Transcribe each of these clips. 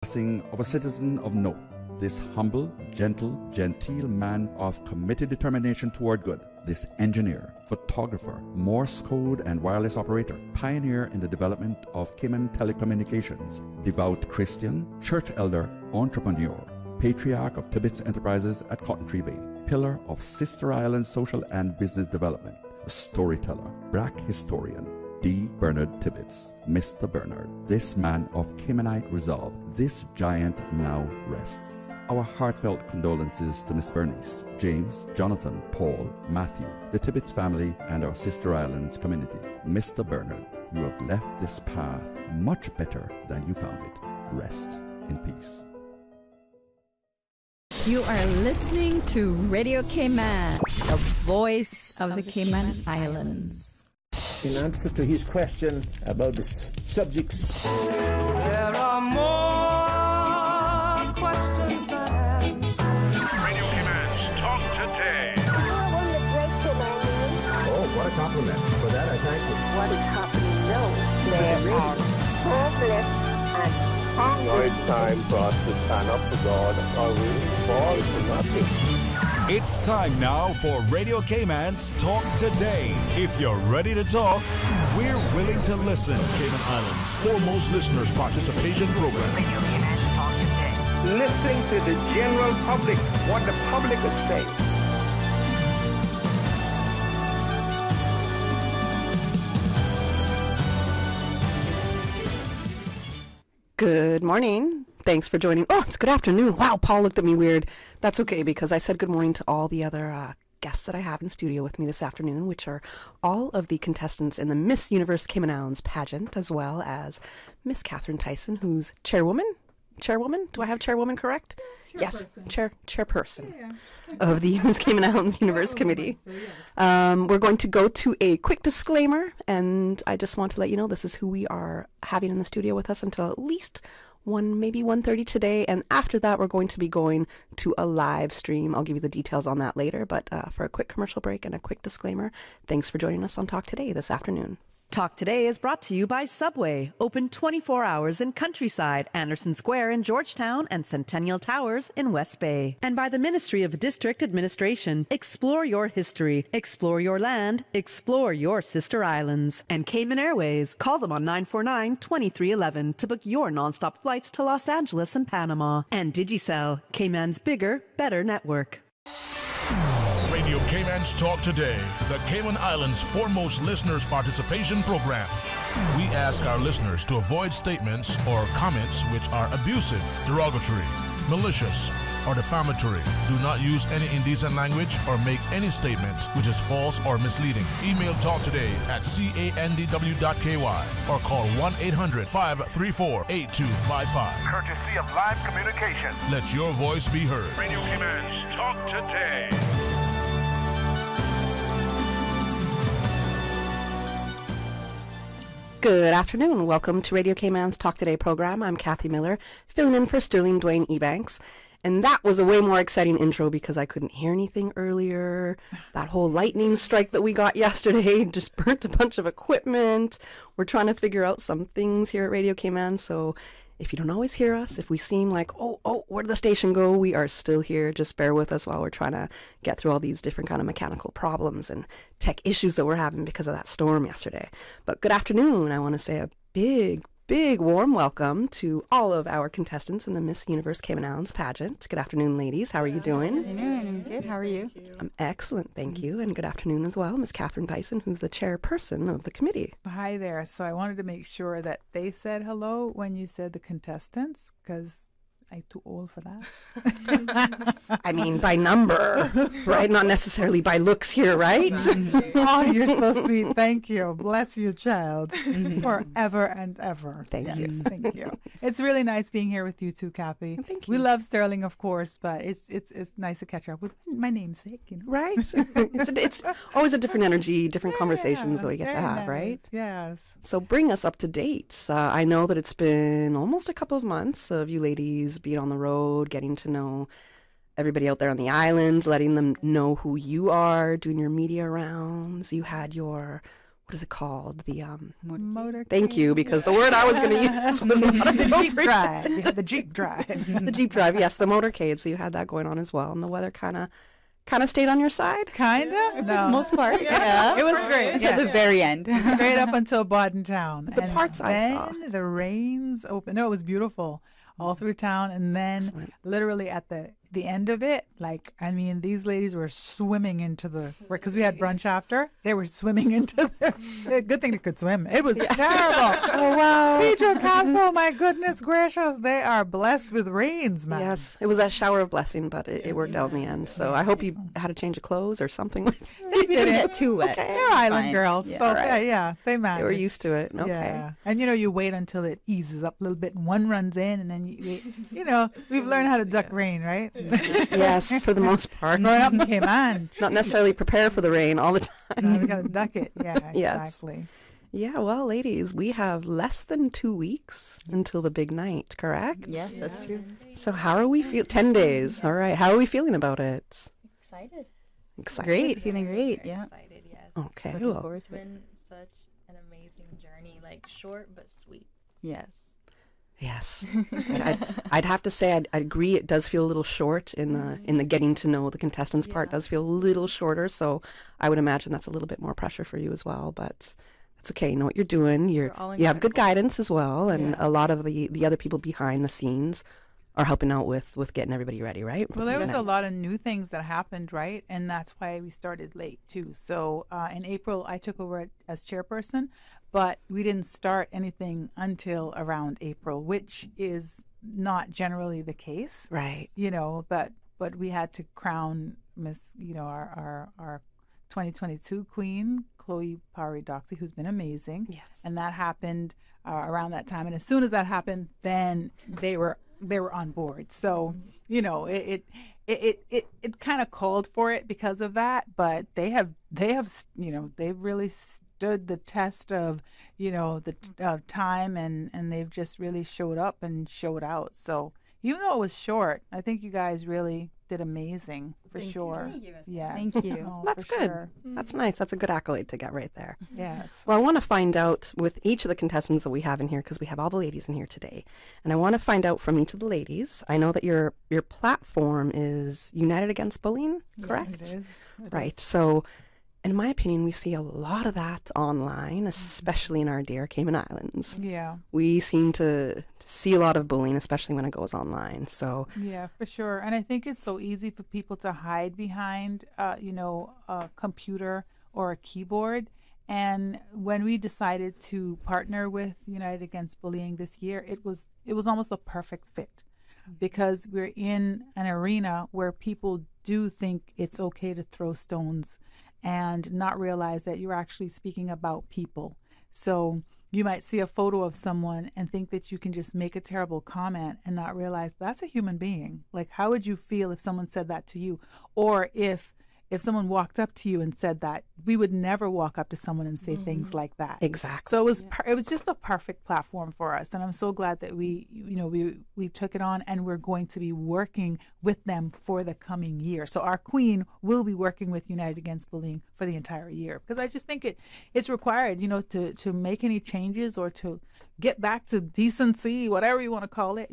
Passing of a citizen of note. This humble, gentle, genteel man of committed determination toward good. This engineer, photographer, Morse code and wireless operator, pioneer in the development of Cayman telecommunications, devout Christian, church elder, entrepreneur, patriarch of Tibbetts Enterprises at Cotton Tree Bay, pillar of Sister Island social and business development, a storyteller, black historian, D. Bernard Tibbetts, Mr. Bernard, this man of Caymanite resolve, this giant now rests. Our heartfelt condolences to Miss Vernice, James, Jonathan, Paul, Matthew, the Tibbetts family, and our Sister Islands community. Mr. Bernard, you have left this path much better than you found it. Rest in peace. You are listening to Radio Cayman, the voice of the Cayman Islands. In answer to his question about the subjects. There are more questions than answers. Radio Cayman, talk today. Oh, what a compliment. For that, I thank you. What is happening now? There are hopeless and hungry. Now it's time for us to stand up for God or we fall to nothing. It's time now for Radio Cayman's Talk Today. If you're ready to talk, we're willing to listen. Cayman Islands' foremost listeners participation program. Radio Cayman's Talk Today. Listening to the general public, what the public is saying. Good morning. Thanks for joining. Oh, it's good afternoon. Wow, Paul looked at me weird. That's okay because I said good morning to all the other guests that I have in studio with me this afternoon, which are all of the contestants in the Miss Universe Cayman Islands pageant, as well as Miss Catherine Tyson, who's chairwoman. Do I have chairwoman correct? Yes, chairperson of the Miss Cayman Islands Universe Committee. We're going to go to a quick disclaimer, and I just want to let you know this is who we are having in the studio with us until at least maybe 1:30 today, and after that we're going to be going to a live stream. I'll give you the details on that later, but for a quick commercial break and a quick disclaimer, thanks for joining us on Talk Today this afternoon. Talk Today is brought to you by Subway, open 24 hours in Countryside, Anderson Square in Georgetown, and Centennial Towers in West Bay. And by the Ministry of District Administration. Explore your history, explore your land, explore your sister islands. And Cayman Airways. Call them on 949-2311 to book your nonstop flights to Los Angeles and Panama. And Digicel, Cayman's bigger, better network. Radio Cayman's Talk Today, the Cayman Islands' foremost listeners participation program. We ask our listeners to avoid statements or comments which are abusive, derogatory, malicious, or defamatory. Do not use any indecent language or make any statement which is false or misleading. Email talktoday@candw.ky or call 1-800-534-8255. Courtesy of Live Communication. Let your voice be heard. Radio Cayman's Talk Today. Good afternoon. Welcome to Radio Cayman's Talk Today program. I'm Kathy Miller, filling in for Sterling Dwayne Ebanks. And that was a way more exciting intro because I couldn't hear anything earlier. That whole lightning strike that we got yesterday just burnt a bunch of equipment. We're trying to figure out some things here at Radio Cayman. So if you don't always hear us, if we seem like, oh, where did the station go? We are still here. Just bear with us while we're trying to get through all these different kind of mechanical problems and tech issues that we're having because of that storm yesterday. But good afternoon. I want to say a big warm welcome to all of our contestants in the Miss Universe Cayman Islands pageant. Good afternoon, ladies. How are you doing? Good afternoon. I'm good. How are you? I'm excellent, thank you. And good afternoon as well, Miss Catherine Tyson, who's the chairperson of the committee. Hi there. So I wanted to make sure that they said hello when you said the contestants, because I'm too old for that. I mean, by number, right? Not necessarily by looks here, right? Oh, you're so sweet. Thank you. Bless you, child, forever and ever. Thank you. Thank you. It's really nice being here with you too, Kathy. Thank you. We love Sterling, of course, but it's nice to catch up with my namesake. You know? Right. it's always a different energy, different conversations that we get to have, nice. right? Yes. So bring us up to date. I know that it's been almost a couple of months of you ladies being on the road, getting to know everybody out there on the island, letting them know who you are, doing your media rounds. You had your, what is it called? The Motorcade. Thank you, because the word I was going to use was not the Jeep drive. You had the Jeep drive. The Jeep drive, yes, the motorcade. So you had that going on as well, and the weather kind of stayed on your side. Kinda, For the most part, yeah. It was great Until the very end. Straight up until Boddentown. The parts I saw. Then the rains opened. No, it was beautiful all through town, and then literally at the end of it, like, I mean, these ladies were swimming into the, because we had brunch after, they were swimming into the, good thing they could swim. It was terrible. Oh, wow. Pedro Castle, my goodness gracious, they are blessed with rains, man. Yes, it was a shower of blessing, but it worked out in the end. So I hope you had a change of clothes or something. We didn't get too wet. Okay. They're island Fine. girls, Yeah. so they managed. They were used to it. Okay. Yeah. And you wait until it eases up a little bit and one runs in, and then we've learned how to duck rain, right? Yes, for the most part. Growing up in Cayman. Not necessarily prepare for the rain all the time. No, we got to duck it. Yeah, Yes. exactly. Yeah, well, ladies, we have less than 2 weeks until the big night, correct? Yes, that's true. So how are we 10 days. All right. How are we feeling about it? Excited. Great, feeling great, yeah. Excited, yes. Okay. Looking well, forward It's to it. been such an amazing journey, like short but sweet. Yes. Yes. I'd have to say I'd agree. It does feel a little short in the getting to know the contestants part. Does feel a little shorter. So I would imagine that's a little bit more pressure for you as well. But that's okay. You know what you're doing. You have good guidance as well, and a lot of the other people behind the scenes are helping out with getting everybody ready, right? Well, there was a lot of new things that happened, right? And that's why we started late, too. So in April, I took over as chairperson, but we didn't start anything until around April, which is not generally the case. Right. But we had to crown our 2022 queen, Chloe Powery Doxey, who's been amazing. Yes. And that happened around that time. And as soon as that happened, then they were on board. So, it kind of called for it because of that, but they've really stood the test of, the time, and they've just really showed up and showed out. So even though it was short, I think you guys really did amazing for sure. Yeah. Thank you. Oh, That's for good. sure. That's nice. That's a good accolade to get right there. Yes. Well, I want to find out with each of the contestants that we have in here, because we have all the ladies in here today, and I want to find out from each of the ladies. I know that your platform is United Against Bullying, correct? It is. Right. So, in my opinion, we see a lot of that online, especially in our dear Cayman Islands. Yeah. We seem to see a lot of bullying, especially when it goes online. So Yeah, for sure. And I think it's so easy for people to hide behind, a computer or a keyboard. And when we decided to partner with United Against Bullying this year, it was almost a perfect fit, because we're in an arena where people do think it's okay to throw stones and not realize that you're actually speaking about people. So you might see a photo of someone and think that you can just make a terrible comment and not realize that's a human being. Like, how would you feel if someone said that to you? Or if someone walked up to you and said that, we would never walk up to someone and say things like that. Exactly. So it was just a perfect platform for us, and I'm so glad that we took it on, and we're going to be working with them for the coming year. So our queen will be working with United Against Bullying for the entire year, because I just think it's required, to make any changes or to get back to decency, whatever you want to call it.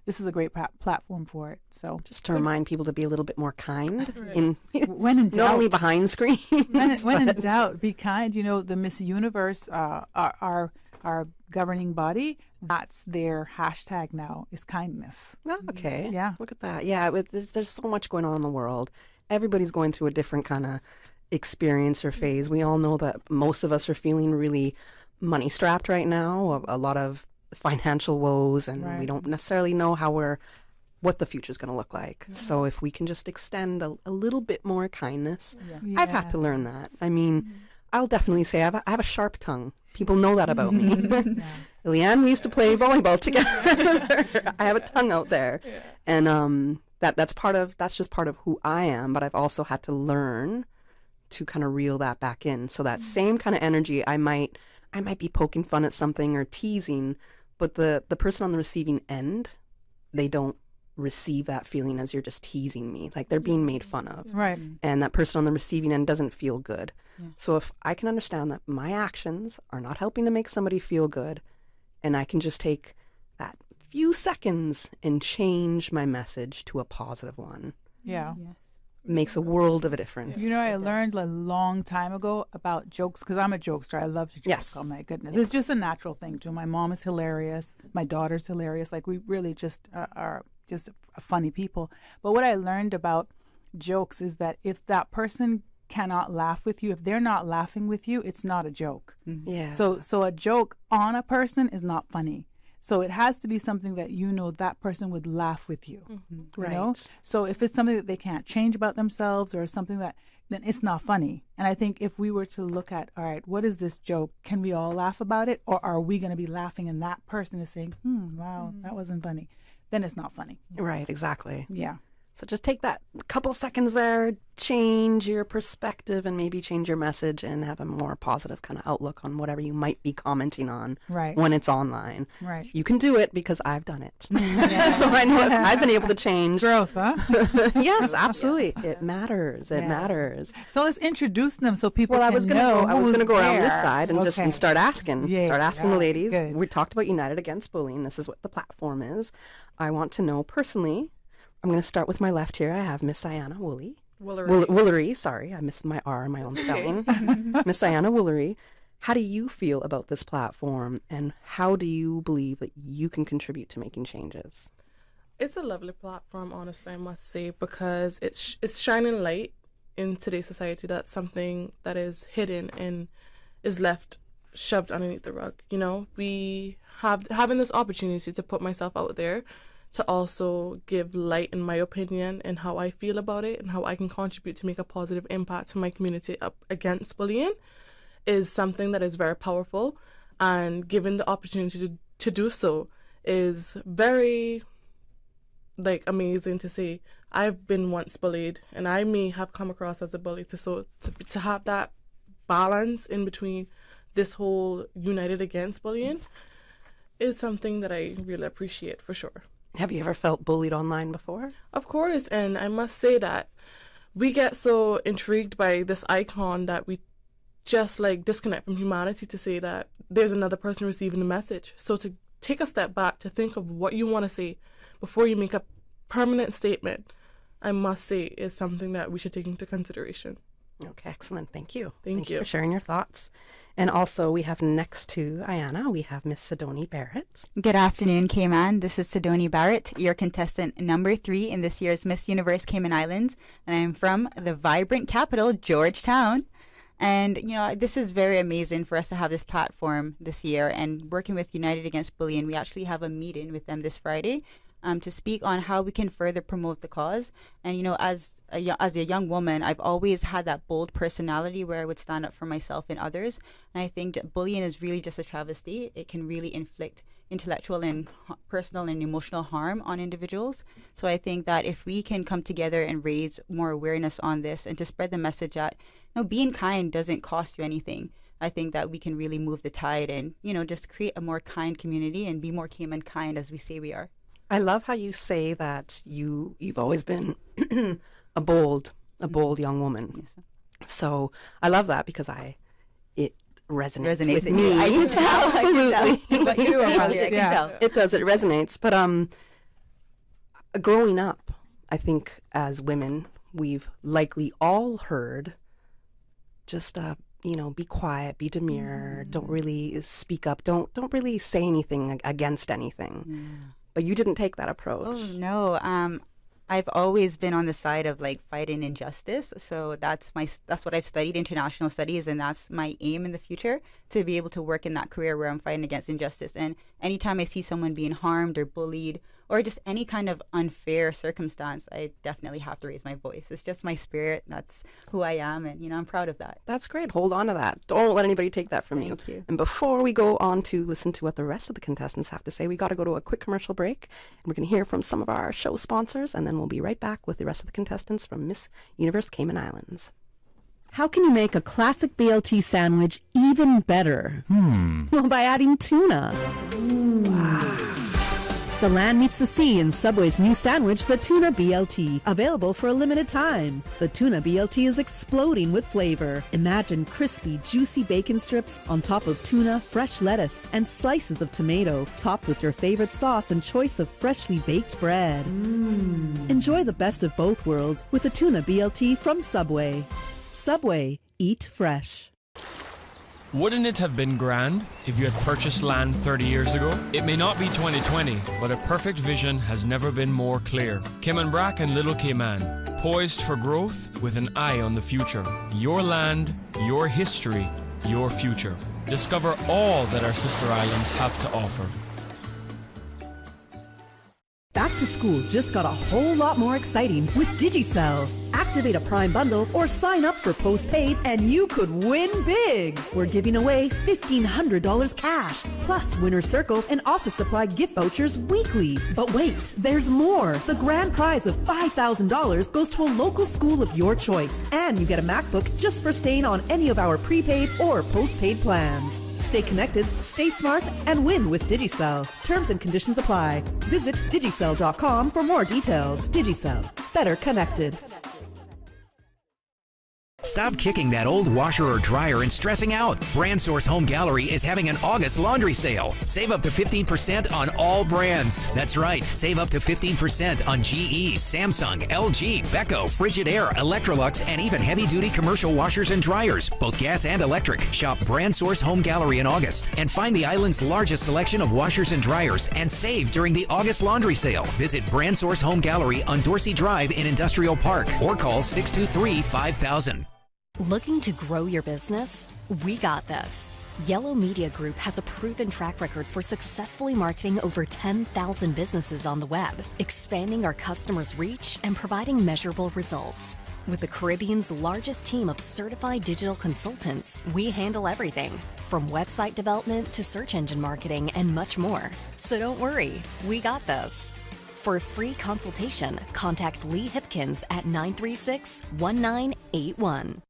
This is a great platform for it. So just to remind people to be a little bit more kind when in doubt, not only behind screen. when in doubt, be kind. The Miss Universe, our governing body, that's their hashtag now, is kindness. Oh, okay. Yeah. Look at that. Yeah. There's so much going on in the world. Everybody's going through a different kind of experience or phase. We all know that most of us are feeling really money strapped right now, a lot of financial woes, and we don't necessarily know what the future is going to look like. So if we can just extend a little bit more kindness, I've had to learn that. I mean, I'll definitely say I have a sharp tongue. People know that about me. Leanne, we used to play volleyball together. I have a tongue out there, and that's just part of who I am. But I've also had to learn to kind of reel that back in. So that same kind of energy, I might be poking fun at something or teasing, but the person on the receiving end, they don't receive that feeling as you're just teasing me, like they're being made fun of. Right. And that person on the receiving end doesn't feel good. So if I can understand that my actions are not helping to make somebody feel good, and I can just take that few seconds and change my message to a positive one. Yeah. Makes a world of a difference. You know, I learned a long time ago about jokes because I'm a jokester. I love to joke. Yes. Oh, my goodness. It's just a natural thing, too. My mom is hilarious. My daughter's hilarious. Like, we really just are just funny people. But what I learned about jokes is that if that person cannot laugh with you, if they're not laughing with you, it's not a joke. Yeah. So a joke on a person is not funny. So it has to be something that you know that person would laugh with you. You know? Right. So if it's something that they can't change about themselves or something that, then it's not funny. And I think if we were to look at, all right, what is this joke? Can we all laugh about it? Or are we going to be laughing and that person is saying, wow, that wasn't funny? Then it's not funny. Right, exactly. Yeah. So just take that couple seconds there, change your perspective and maybe change your message and have a more positive kind of outlook on whatever you might be commenting on when it's online. Right. You can do it because I've done it. So I know I've been able to change. Growth, huh? Yes, absolutely. It matters. It matters. So let's introduce them so people I can was gonna know go. I was who's going to go around this there. side and just Okay. start asking. Yeah, Start asking the right, ladies. good. We talked about United Against Bullying. This is what the platform is. I want to know personally. I'm going to start with my left here. I have Miss Diana Woolley. Woolery. Sorry, I missed my R in my own spelling. Miss Diana Woolery. How do you feel about this platform, and how do you believe that you can contribute to making changes? It's a lovely platform, honestly, I must say, because it's shining light in today's society. That's something that is hidden and is left shoved underneath the rug. You know, we having this opportunity to put myself out there, to also give light in my opinion and how I feel about it and how I can contribute to make a positive impact to my community up against bullying is something that is very powerful, and given the opportunity to do so is very amazing to see. I've been once bullied and I may have come across as a bully, to have that balance in between this whole United Against Bullying is something that I really appreciate for sure. Have you ever felt bullied online before? Of course, and I must say that we get so intrigued by this icon that we just disconnect from humanity to say that there's another person receiving the message. So to take a step back, to think of what you want to say before you make a permanent statement, I must say is something that we should take into consideration. Okay, excellent. Thank you. Thank you for sharing your thoughts. And also we have next to Ayana, we have Miss Sidoni Barrett. Good afternoon, Cayman. This is Sidoni Barrett, your contestant number 3 in this year's Miss Universe Cayman Islands. And I'm from the vibrant capital, Georgetown. And, this is very amazing for us to have this platform this year. And working with United Against Bullying, we actually have a meeting with them this Friday to speak on how we can further promote the cause. And, as a young woman, I've always had that bold personality where I would stand up for myself and others. And I think that bullying is really just a travesty. It can really inflict intellectual and personal and emotional harm on individuals. So I think that if we can come together and raise more awareness on this and to spread the message that, being kind doesn't cost you anything. I think that we can really move the tide and, just create a more kind community and be more Cayman kind as we say we are. I love how you say that you've always been a bold young woman. Yes. So I love that because it resonates with with me. you. I can tell. Absolutely. I can tell. But you are probably, I can tell. It does. It resonates. But growing up, I think as women, we've likely all heard just be quiet, be demure, don't really speak up, don't really say anything against anything. Yeah. But you didn't take that approach. Oh, no. I've always been on the side of fighting injustice. So that's what I've studied, international studies, and that's my aim in the future, to be able to work in that career where I'm fighting against injustice. And anytime I see someone being harmed or bullied or just any kind of unfair circumstance, I definitely have to raise my voice. It's just my spirit. That's who I am, and I'm proud of that. That's great. Hold on to that. Don't let anybody take that from you. Thank you. And before we go on to listen to what the rest of the contestants have to say, we got to go to a quick commercial break. And we're going to hear from some of our show sponsors, and then we'll be right back with the rest of the contestants from Miss Universe Cayman Islands. How can you make a classic BLT sandwich even better? Well, by adding tuna. Wow. The land meets the sea in Subway's new sandwich, the Tuna BLT, available for a limited time. The Tuna BLT is exploding with flavor. Imagine crispy, juicy bacon strips on top of tuna, fresh lettuce, and slices of tomato, topped with your favorite sauce and choice of freshly baked bread. Enjoy the best of both worlds with the Tuna BLT from Subway. Subway, eat fresh. Wouldn't it have been grand if you had purchased land 30 years ago? It may not be 2020, but a perfect vision has never been more clear. Cayman Brac and Little Cayman, poised for growth with an eye on the future. Your land, your history, your future. Discover all that our sister islands have to offer. Back to school just got a whole lot more exciting with Digicel. Activate a Prime bundle or sign up for postpaid and you could win big. We're giving away $1,500 cash, plus Winner's Circle and office supply gift vouchers weekly. But wait, there's more. The grand prize of $5,000 goes to a local school of your choice, and you get a MacBook just for staying on any of our prepaid or postpaid plans. Stay connected, stay smart, and win with Digicel. Terms and conditions apply. Visit digicel.com for more details. Digicel. Better connected. Stop kicking that old washer or dryer and stressing out. Brand Source Home Gallery is having an August laundry sale. Save up to 15% on all brands. That's right, save up to 15% on GE, Samsung, LG, Beko, Frigidaire, Electrolux, and even heavy-duty commercial washers and dryers, both gas and electric. Shop Brand Source Home Gallery in August and find the island's largest selection of washers and dryers and save during the August laundry sale. Visit Brand Source Home Gallery on Dorsey Drive in Industrial Park or call 623-5000. Looking to grow your business? We got this. Yellow Media Group has a proven track record for successfully marketing over 10,000 businesses on the web, expanding our customers' reach and providing measurable results. With the Caribbean's largest team of certified digital consultants, we handle everything from website development to search engine marketing and much more. So don't worry, we got this. For a free consultation, contact Lee Hipkins at 936-1981.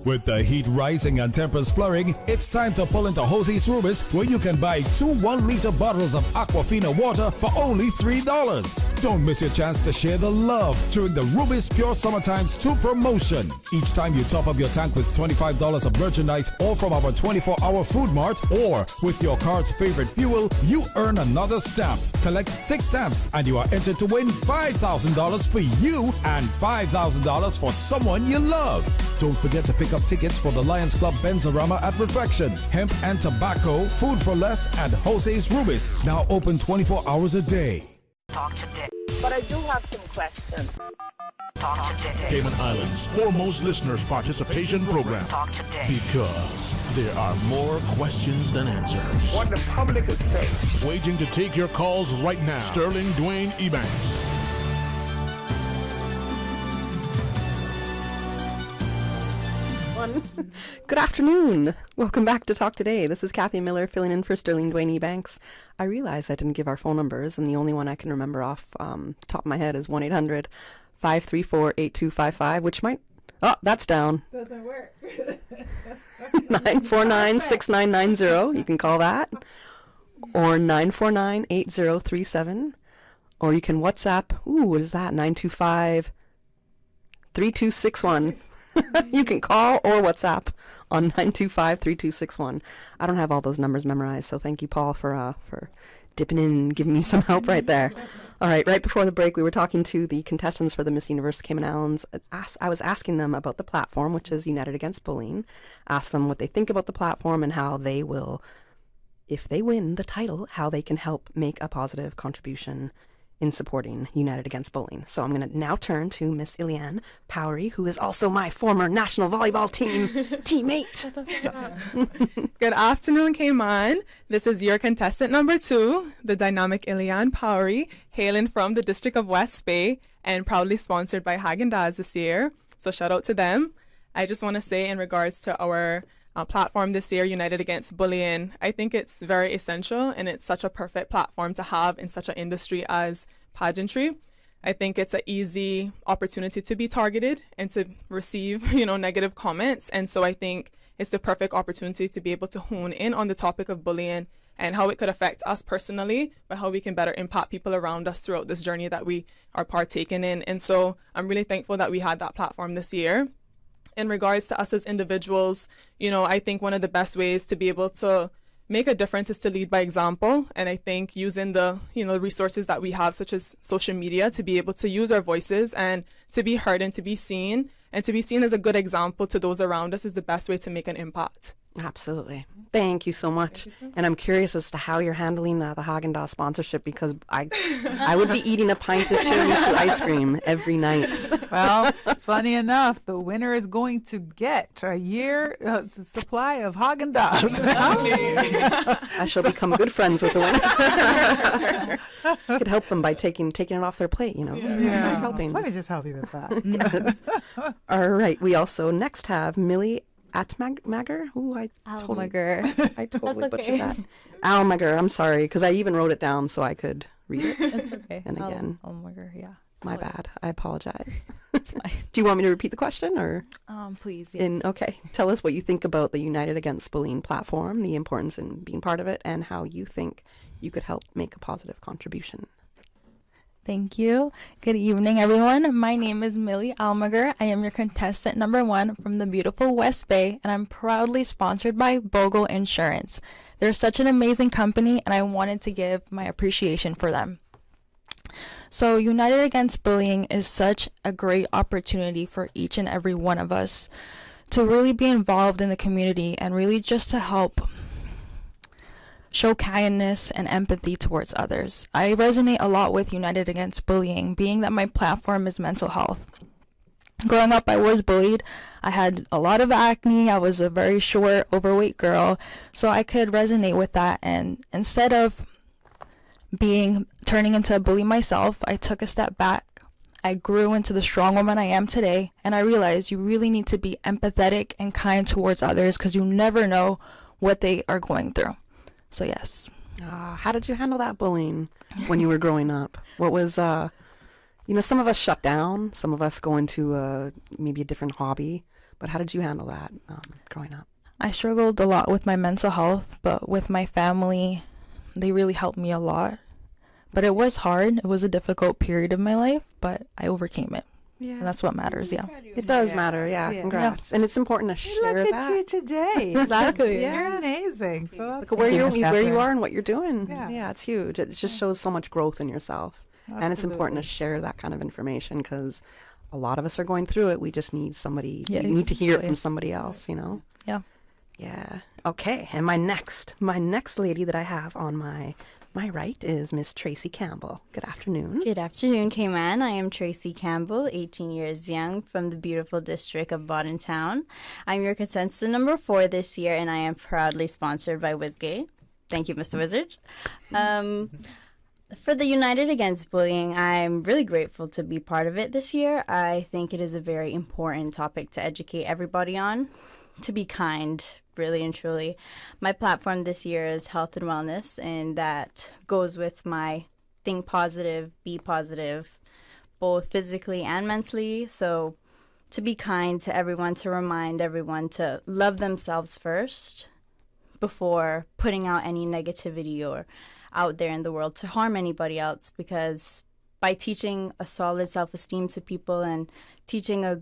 With the heat rising and temps flurrying, it's time to pull into Jose's Rubis, where you can buy 2 1-liter bottles of Aquafina water for only $3. Don't miss your chance to share the love during the Rubis Pure Summer Times 2 promotion. Each time you top up your tank with $25 of merchandise or from our 24-hour food mart or with your car's favorite fuel, you earn another stamp. Collect 6 stamps and you are entered to win $5,000 for you and $5,000 for someone you love. Don't forget to pick up tickets for the Lions Club Benzorama at Reflections, Hemp and Tobacco, Food for Less, and Jose's Rubis. Now open 24 hours a day. Talk today. But I do have some questions. Talk today. Cayman Islands' foremost listeners participation program. Talk today. Because there are more questions than answers. What the public is saying. Waiting to take your calls right now. Sterling Dwayne Ebanks. Good afternoon. Welcome back to Talk Today. This is Kathy Miller filling in for Sterling Dwayne Ebanks. I realize I didn't give our phone numbers, and the only one I can remember off top of my head is 1-800-534-8255, which might... Oh, that's down. Doesn't work. 949-6990. You can call that. Or 949-8037. Or you can WhatsApp. Ooh, what is that? 925-3261. You can call or WhatsApp on 925-3261. I don't have all those numbers memorized, so thank you, Paul, for dipping in and giving me some help right there. All right, right before the break, we were talking to the contestants for the Miss Universe Cayman Islands. I was asking them about the platform, which is United Against Bullying. Ask them what they think about the platform and how they will, if they win the title, how they can help make a positive contribution in supporting United Against Bullying. So I'm going to now turn to Miss Iliane Powery, who is also my former national volleyball team teammate. Good afternoon, Cayman. This is your contestant number 2, the dynamic Iliane Powery, hailing from the District of West Bay and proudly sponsored by Häagen-Dazs this year. So shout out to them. I just want to say in regards to our platform this year, United Against Bullying, I think it's very essential and it's such a perfect platform to have in such an industry as pageantry. I think it's an easy opportunity to be targeted and to receive, negative comments. And so I think it's the perfect opportunity to be able to hone in on the topic of bullying and how it could affect us personally, but how we can better impact people around us throughout this journey that we are partaking in. And so I'm really thankful that we had that platform this year. In regards to us as individuals, I think one of the best ways to be able to make a difference is to lead by example. And I think using the resources that we have, such as social media, to be able to use our voices and to be heard and to be seen as a good example to those around us is the best way to make an impact. Absolutely. Thank you so much. And I'm curious as to how you're handling the Haagen-Dazs sponsorship, because I would be eating a pint of tiramisu ice cream every night. Well, funny enough, the winner is going to get a year supply of Haagen-Dazs. I shall become good friends with the winner. I could help them by taking it off their plate, Yeah. That's helping. Let me just help you with that. Yes. All right. We also next have Millie Atmager. I totally butchered that. Almager. I'm sorry, because I even wrote it down so I could read it. It's okay. And again, Almager, yeah. My bad. I apologize. Do you want me to repeat the question, or? Please. Yes. Okay. Tell us what you think about the United Against Bullying platform, the importance in being part of it, and how you think you could help make a positive contribution. Thank you. Good evening, everyone. My name is Millie Almager. I am your contestant number 1 from the beautiful West Bay, and I'm proudly sponsored by Bogle Insurance. They're such an amazing company, and I wanted to give my appreciation for them. So United Against Bullying is such a great opportunity for each and every one of us to really be involved in the community and really just to help show kindness and empathy towards others. I resonate a lot with United Against Bullying, being that my platform is mental health. Growing up, I was bullied. I had a lot of acne. I was a very short, overweight girl, so I could resonate with that. And instead of turning into a bully myself, I took a step back. I grew into the strong woman I am today, and I realized you really need to be empathetic and kind towards others because you never know what they are going through. So yes. How did you handle that bullying when you were growing up? What was, some of us shut down, some of us go into maybe a different hobby, but how did you handle that growing up? I struggled a lot with my mental health, but with my family, they really helped me a lot. But it was hard. It was a difficult period of my life, but I overcame it. Yeah. And that's what matters, yeah. It does matter, yeah. Congrats. Yeah. And it's important to share Look that. at you today. Exactly. You're amazing. So look at where you are and what you're doing. Yeah, it's huge. It just shows so much growth in yourself. Absolutely. And it's important to share that kind of information because a lot of us are going through it. We just need somebody, we need to hear it from somebody else, Yeah. Yeah. Okay. And my next lady that I have on my right is Miss Tracy Campbell. Good afternoon. Good afternoon, Cayman. I am Tracy Campbell, 18 years young, from the beautiful district of Bordentown. I'm your contestant number 4 this year, and I am proudly sponsored by Wizgate. Thank you, Mr. Wizard. For the United Against Bullying, I'm really grateful to be part of it this year. I think it is a very important topic to educate everybody on, to be kind, really and truly. My platform this year is health and wellness, and that goes with my think positive, be positive, both physically and mentally. So to be kind to everyone, to remind everyone to love themselves first before putting out any negativity or out there in the world to harm anybody else, because by teaching a solid self-esteem to people and teaching a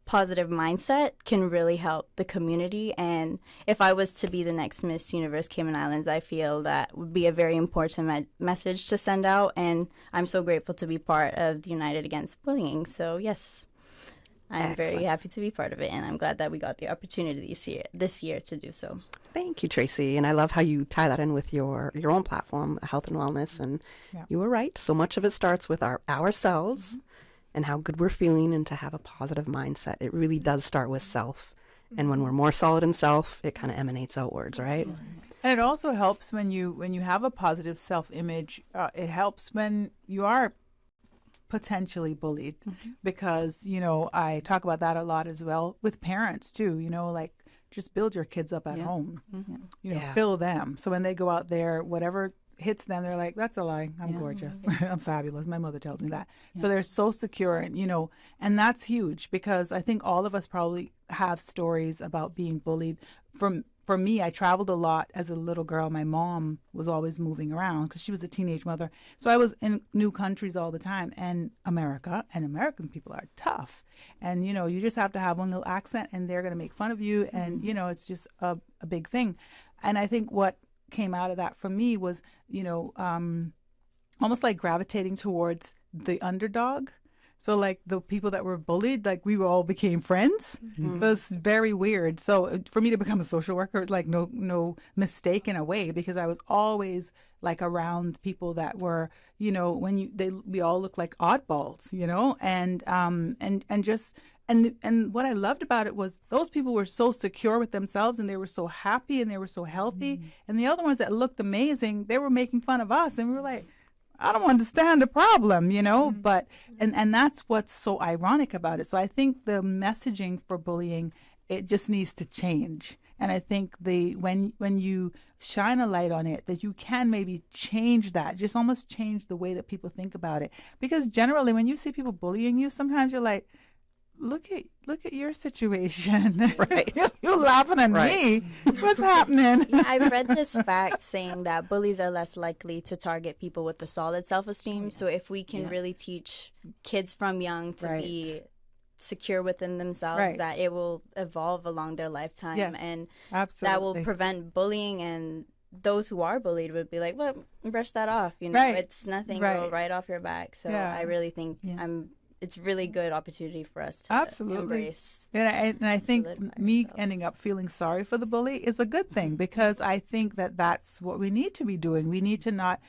positive mindset can really help the community. And if I was to be the next Miss Universe Cayman Islands, I feel that would be a very important message to send out, and I'm so grateful to be part of the United Against Bullying. So yes, I'm very happy to be part of it, and I'm glad that we got the opportunity this year to do so. Thank you, Tracy. And I love how you tie that in with your own platform, health and wellness. And you were right. So much of it starts with ourselves. Mm-hmm. And how good we're feeling, and to have a positive mindset. It really does start with self. And when we're more solid in self, it kind of emanates outwards, right? And it also helps when you have a positive self-image. It helps when you are potentially bullied, because, I talk about that a lot as well with parents too, like just build your kids up at home, fill them. So when they go out there, whatever hits them, they're like, that's a lie. I'm gorgeous. I'm fabulous. My mother tells me that. So they're so secure, and and that's huge, because I think all of us probably have stories about being bullied from for me, I traveled a lot as a little girl. My mom was always moving around because she was a teenage mother. So I was in new countries all the time, and American people are tough. And, you know, you just have to have one little accent and they're going to make fun of you. And, you know, it's just a big thing. And I think what came out of that for me was, you know, almost like gravitating towards the underdog. So like the people that were bullied, like we all became friends. Mm-hmm. So it's very weird. So for me to become a social worker, like no mistake in a way, because I was always like around people that were, you know, we all look like oddballs, you know, and what I loved about it was those people were so secure with themselves and they were so happy and they were so healthy. And the other ones that looked amazing, they were making fun of us, and we were like, I don't understand the problem, you know, but, and that's what's so ironic about it. So I think the messaging for bullying, it just needs to change. And I think when you shine a light on it, that you can maybe change that, just almost change the way that people think about it. Because generally when you see people bullying you, sometimes you're like, look at your situation. Right. You're laughing at me. What's happening? Yeah, I've read this fact saying that bullies are less likely to target people with a solid self-esteem. So if we can really teach kids from young to be secure within themselves, that it will evolve along their lifetime. Yeah, and absolutely. that will prevent bullying, and those who are bullied would be like, well, brush that off. You know, it's nothing, roll right off your back. So I really think it's really good opportunity for us to embrace. And I think me ending up feeling sorry for the bully is a good thing, because I think that that's what we need to be doing. We need to not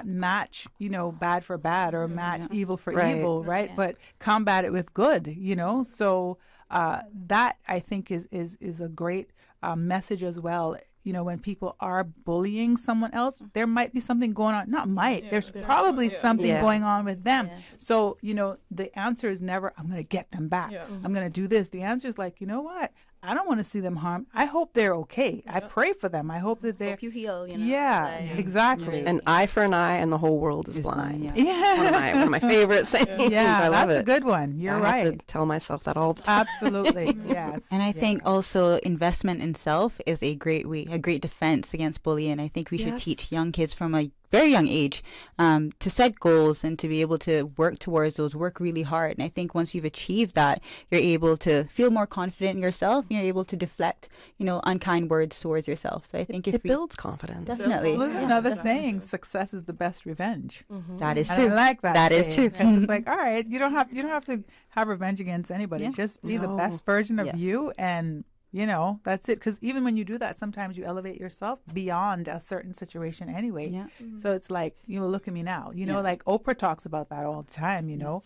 match, you know, bad for bad or match evil for evil, right? But combat it with good, you know? So that I think is a great message as well. You know, when people are bullying someone else, there might be something going on. Not might. There's probably something going on with them. Yeah. So, you know, the answer is never, I'm going to get them back. Yeah. I'm going to do this. The answer is like, you know what? I don't want to see them harmed. I hope they're okay. I pray for them. I hope that they're... Hope you heal, you know? Yeah, exactly. An eye for an eye and the whole world is blind. Yeah. One of my favorite sayings. Yeah, I love that's it. a good one. You're I right. have to tell myself that all the time. Absolutely, yes. And I think also investment in self is a great defense against bullying. I think we should teach young kids from a very young age to set goals and to be able to work towards those, work really hard. And I think once you've achieved that, you're able to feel more confident in yourself, and you're able to deflect, you know, unkind words towards yourself. So I think it builds confidence. Definitely. Well, there's another saying, success is the best revenge. Mm-hmm. That is and true. I like that. That is true. Because it's like, all right, you don't have to have revenge against anybody. Just be the best version of you, and you know, that's it. Because even when you do that, sometimes you elevate yourself beyond a certain situation anyway. Yeah. So it's like, you know, look at me now. You know, like Oprah talks about that all the time, you know.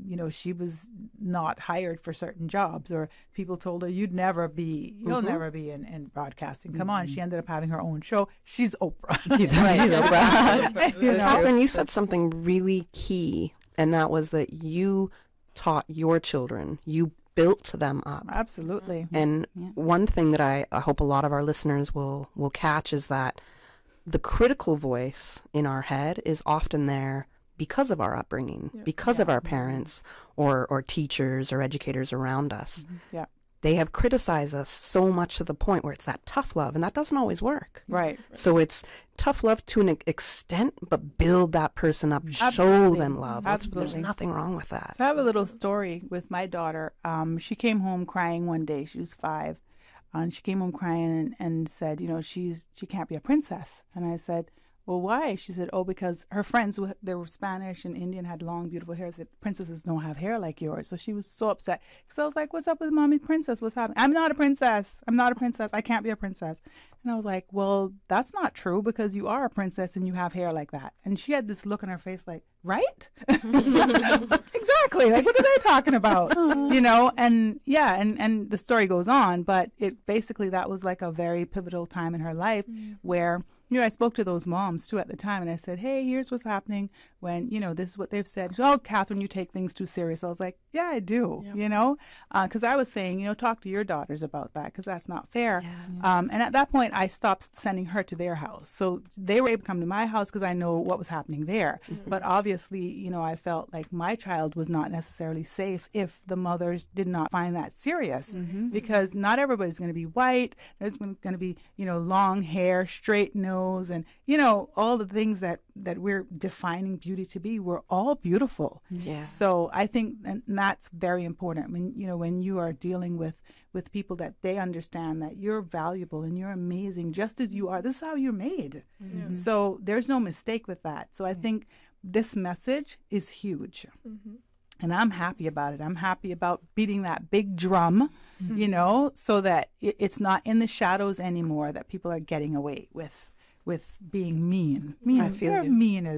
You know, she was not hired for certain jobs, or people told her, you'll never be in broadcasting. Come on. She ended up having her own show. She's Oprah. She's Oprah. You know? Catherine, you said something really key, and that was that you taught your children. You built them up. Absolutely. And one thing that I hope a lot of our listeners will catch is that the critical voice in our head is often there because of our upbringing, because of our parents or teachers or educators around us. Yeah. They have criticized us so much to the point where it's that tough love, and that doesn't always work. Right. So it's tough love to an extent, but build that person up, show them love. There's nothing wrong with that. So I have a little story with my daughter. She came home crying one day. She was 5. And she came home crying and said, you know, she can't be a princess. And I said, well, why? She said, oh, because her friends, they were Spanish and Indian, had long, beautiful hair. Said, princesses don't have hair like yours. So she was so upset. So I was like, what's up with mommy princess? What's happening? I'm not a princess. I can't be a princess. And I was like, well, that's not true, because you are a princess and you have hair like that. And she had this look on her face like, right? Exactly. Like, what are they talking about? You know, and and the story goes on, but it basically, that was like a very pivotal time in her life where, I spoke to those moms too at the time, and I said, hey, here's what's happening when, this is what they've said. She said, oh, Catherine, you take things too serious. I was like, yeah, I do, because I was saying, talk to your daughters about that, because that's not fair. And at that point, I stopped sending her to their house. So they were able to come to my house because I know what was happening there. But obviously, I felt like my child was not necessarily safe if the mothers did not find that serious, because not everybody's going to be white. There's going to be, long hair, straight nose, and all the things that we're defining beauty to be. We're all beautiful. So I think and that's very important when you are dealing with people, that they understand that you're valuable and you're amazing just as you are. This is how you're made. So there's no mistake with that. So I think this message is huge. And I'm happy about it. I'm happy about beating that big drum, so that it's not in the shadows anymore, that people are getting away with being mean. I feel you're you.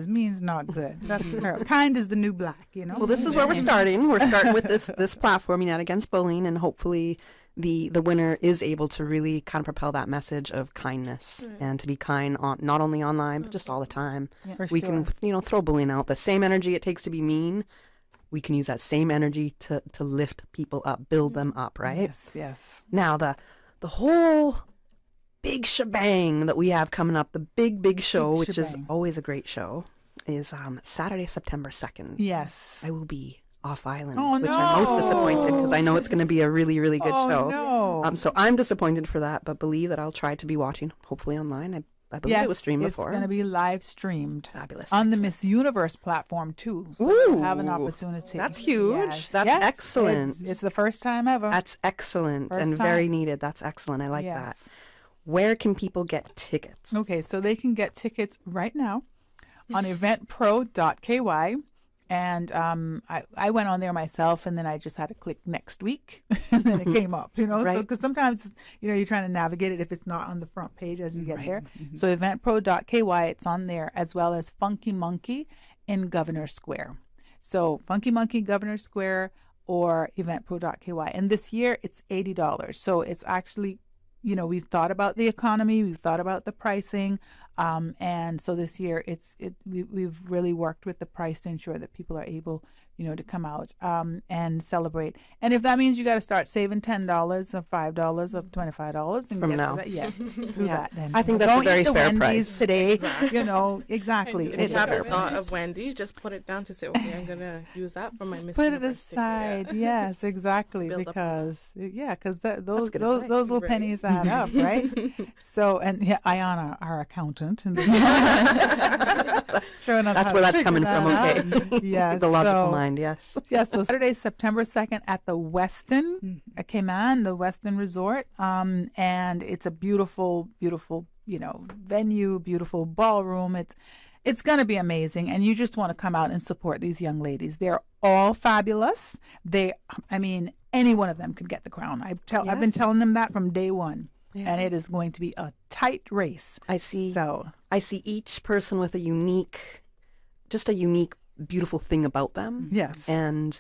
Mean's not good. That's terrible. Kind is the new black, Well, this is where we're starting. We're starting with this platform, Unite Against Bullying, and hopefully the winner is able to really kind of propel that message of kindness and to be kind not only online but just all the time. We can throw bullying out. The same energy it takes to be mean, we can use that same energy to lift people up, build them up, right? Yes. Now the whole big shebang that we have coming up, the big show, which is always a great show, is Saturday, September 2nd. Yes. I will be off island, Oh, which no. I'm most disappointed because I know it's going to be a really, really good Oh, show. no. So I'm disappointed for that, but believe that I'll try to be watching, hopefully online. I believe it was streamed before. It's going to be live streamed. Fabulous. On the Miss Universe platform too. So you'll have an opportunity. That's huge. Yes. That's Yes. excellent. It's the first time ever. That's excellent First and time. very needed. That's excellent. I like Yes. that. Where can people get tickets? Okay, so they can get tickets right now on eventpro.ky. And I went on there myself, and then I just had to click next week, and then it came up, Right. So because sometimes, you're trying to navigate it if it's not on the front page as you get there. So eventpro.ky, it's on there, as well as Funky Monkey in Governor Square. So Funky Monkey, Governor Square, or eventpro.ky. And this year, it's $80. So it's actually, we've thought about the economy, we've thought about the pricing, and so this year we've really worked with the price to ensure that people are able, to come out and celebrate. And if that means you got to start saving $10 or $5 or $25 and From get now. to that, do that. Then I think that's Don't a very eat the fair Wendy's price. today. Exactly. Exactly. If you It's have a a fair thought price. of Wendy's, just put it down to say, okay, I'm gonna use that for my Miss Put it Universe ticket. aside, yes, exactly, Build up because those good those advice. those little Right. pennies add up, right? So, and Ayana, our accountant, and showing us That's how where to that's figure coming from, that okay. out. Yes, The logical so- mind, yes. Yeah, so Saturday, September 2nd at the Westin, Cayman, the Westin Resort, and it's a beautiful, beautiful, venue, beautiful ballroom. It's going to be amazing, and you just want to come out and support these young ladies. They're all fabulous. Any one of them could get the crown. I've been telling them that from day one, and it is going to be a tight race. I see each person with a unique, beautiful thing about them. Yes. And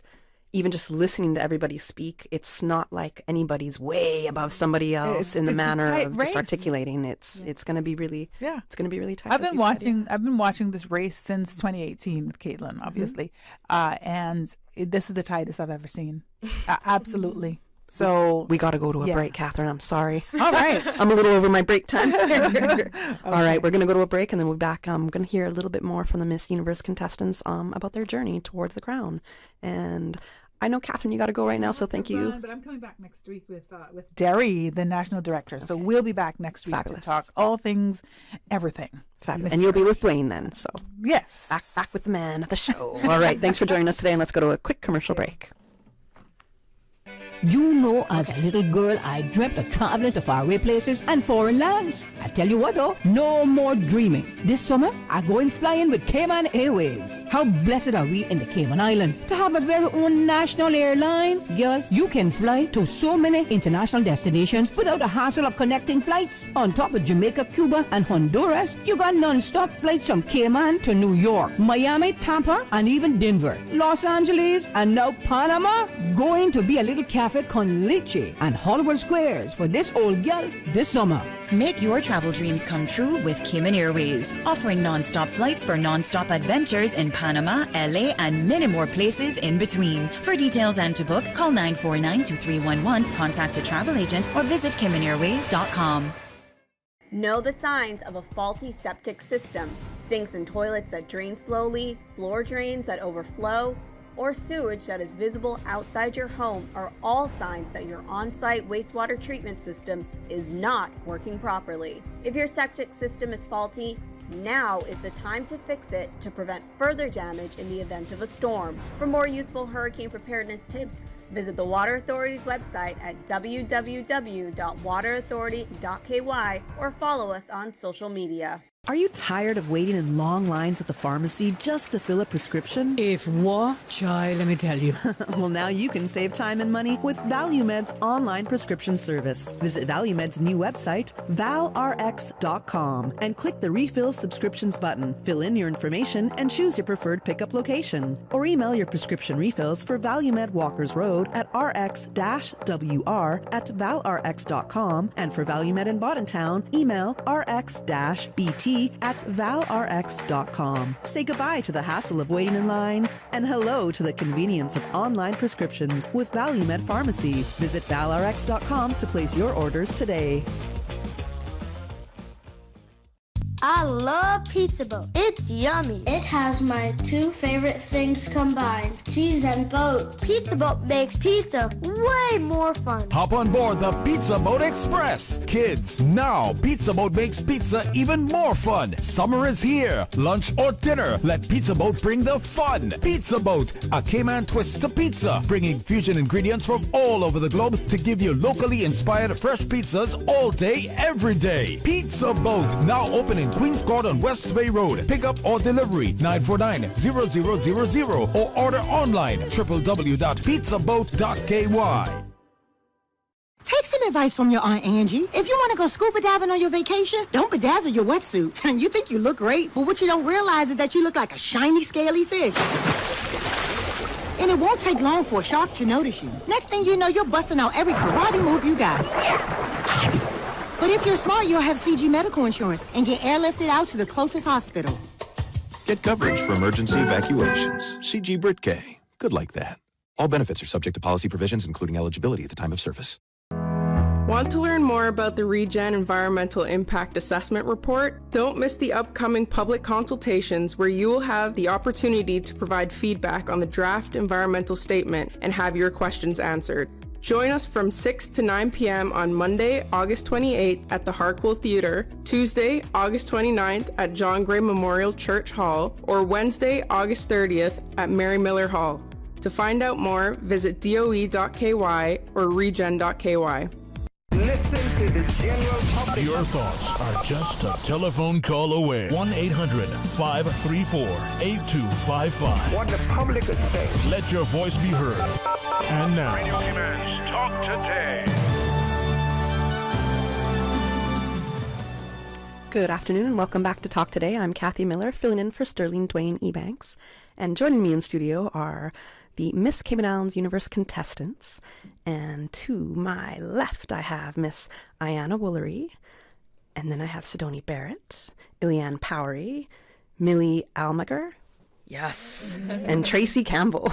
even just listening to everybody speak, it's not like anybody's way above somebody else in the it's a manner tight of race. just articulating. It's going to be really it's going to be really tight. I've as been you said. I've been watching this race since 2018 with Caitlin, obviously, and this is the tightest I've ever seen. Absolutely. So we got to go to a break, Catherine. I'm sorry. All right. I'm a little over my break time. All right, we're going to go to a break, and then we'll be back. I'm going to hear a little bit more from the Miss Universe contestants about their journey towards the crown. And I know, Catherine, you got to go right now, so thank you. But I'm coming back next week with Derry, the national director. So we'll be back next week to talk all things, everything. Fabulous. And you'll be with Blaine then, so. Yes. Back with the man of the show. All right, thanks for joining us today, and let's go to a quick commercial break. You know, as a little girl, I dreamt of traveling to faraway places and foreign lands. I tell you what though, no more dreaming. This summer, I'm going flying with Cayman Airways. How blessed are we in the Cayman Islands to have a very own national airline? Girl, you can fly to so many international destinations without the hassle of connecting flights. On top of Jamaica, Cuba, and Honduras, you got non-stop flights from Cayman to New York, Miami, Tampa, and even Denver, Los Angeles, and now Panama. Going to be a little cafe Cafe Con Leche and Hollywood Squares for this old gal this summer. Make your travel dreams come true with Cayman Airways, offering non-stop flights for non-stop adventures in Panama, LA, and many more places in between. For details and to book, call 949-2311, contact a travel agent, or visit CaymanAirways.com. Know the signs of a faulty septic system: sinks and toilets that drain slowly, floor drains that overflow, or sewage that is visible outside your home are all signs that your on-site wastewater treatment system is not working properly. If your septic system is faulty, now is the time to fix it to prevent further damage in the event of a storm. For more useful hurricane preparedness tips, visit the Water Authority's website at www.waterauthority.ky or follow us on social media. Are you tired of waiting in long lines at the pharmacy just to fill a prescription? If what, child, let me tell you. Well, now you can save time and money with ValueMed's online prescription service. Visit ValueMed's new website, valrx.com, and click the Refill Subscriptions button. Fill in your information and choose your preferred pickup location. Or email your prescription refills for ValueMed Walkers Road at rx-wr@valrx.com, and for ValueMed in Boddentown, email rx-bt at valrx.com. Say goodbye to the hassle of waiting in lines and hello to the convenience of online prescriptions with ValueMed Pharmacy. Visit valrx.com to place your orders today. I love Pizza Boat. It's yummy. It has my two favorite things combined, cheese and boats. Pizza Boat makes pizza way more fun. Hop on board the Pizza Boat Express. Kids, now Pizza Boat makes pizza even more fun. Summer is here. Lunch or dinner, let Pizza Boat bring the fun. Pizza Boat, a Cayman twist to pizza, bringing fusion ingredients from all over the globe to give you locally inspired fresh pizzas all day, every day. Pizza Boat, now open in Queens Court on West Bay Road. Pick up or delivery 949-0000 or order online www.pizzaboat.ky. Take some advice from your Aunt Angie. If you want to go scuba diving on your vacation, don't bedazzle your wetsuit. And you think you look great, but what you don't realize is that you look like a shiny, scaly fish. And it won't take long for a shark to notice you. Next thing you know, you're busting out every karate move you got. But if you're smart, you'll have CG medical insurance and get airlifted out to the closest hospital. Get coverage for emergency evacuations. CG Britke. Good like that. All benefits are subject to policy provisions, including eligibility at the time of service. Want to learn more about the Regen Environmental Impact Assessment Report? Don't miss the upcoming public consultations where you will have the opportunity to provide feedback on the draft environmental statement and have your questions answered. Join us from 6 to 9 p.m. on Monday, August 28th at the Hartwell Theater, Tuesday, August 29th at John Gray Memorial Church Hall, or Wednesday, August 30th at Mary Miller Hall. To find out more, visit doe.ky or regen.ky. Listen to the general public. Your thoughts are just a telephone call away. 1-800-534-8255. What the public is saying. Let your voice be heard. And now, Radio Cayman's Talk Today. Good afternoon and welcome back to Talk Today. I'm Kathy Miller, filling in for Sterling Dwayne Ebanks. And joining me in studio are the Miss Cayman Islands Universe contestants. And to my left, I have Miss Ayana Woolery. And then I have Sidonie Barrett, Ilian Powery, Millie Almager. Yes. And Tracy Campbell.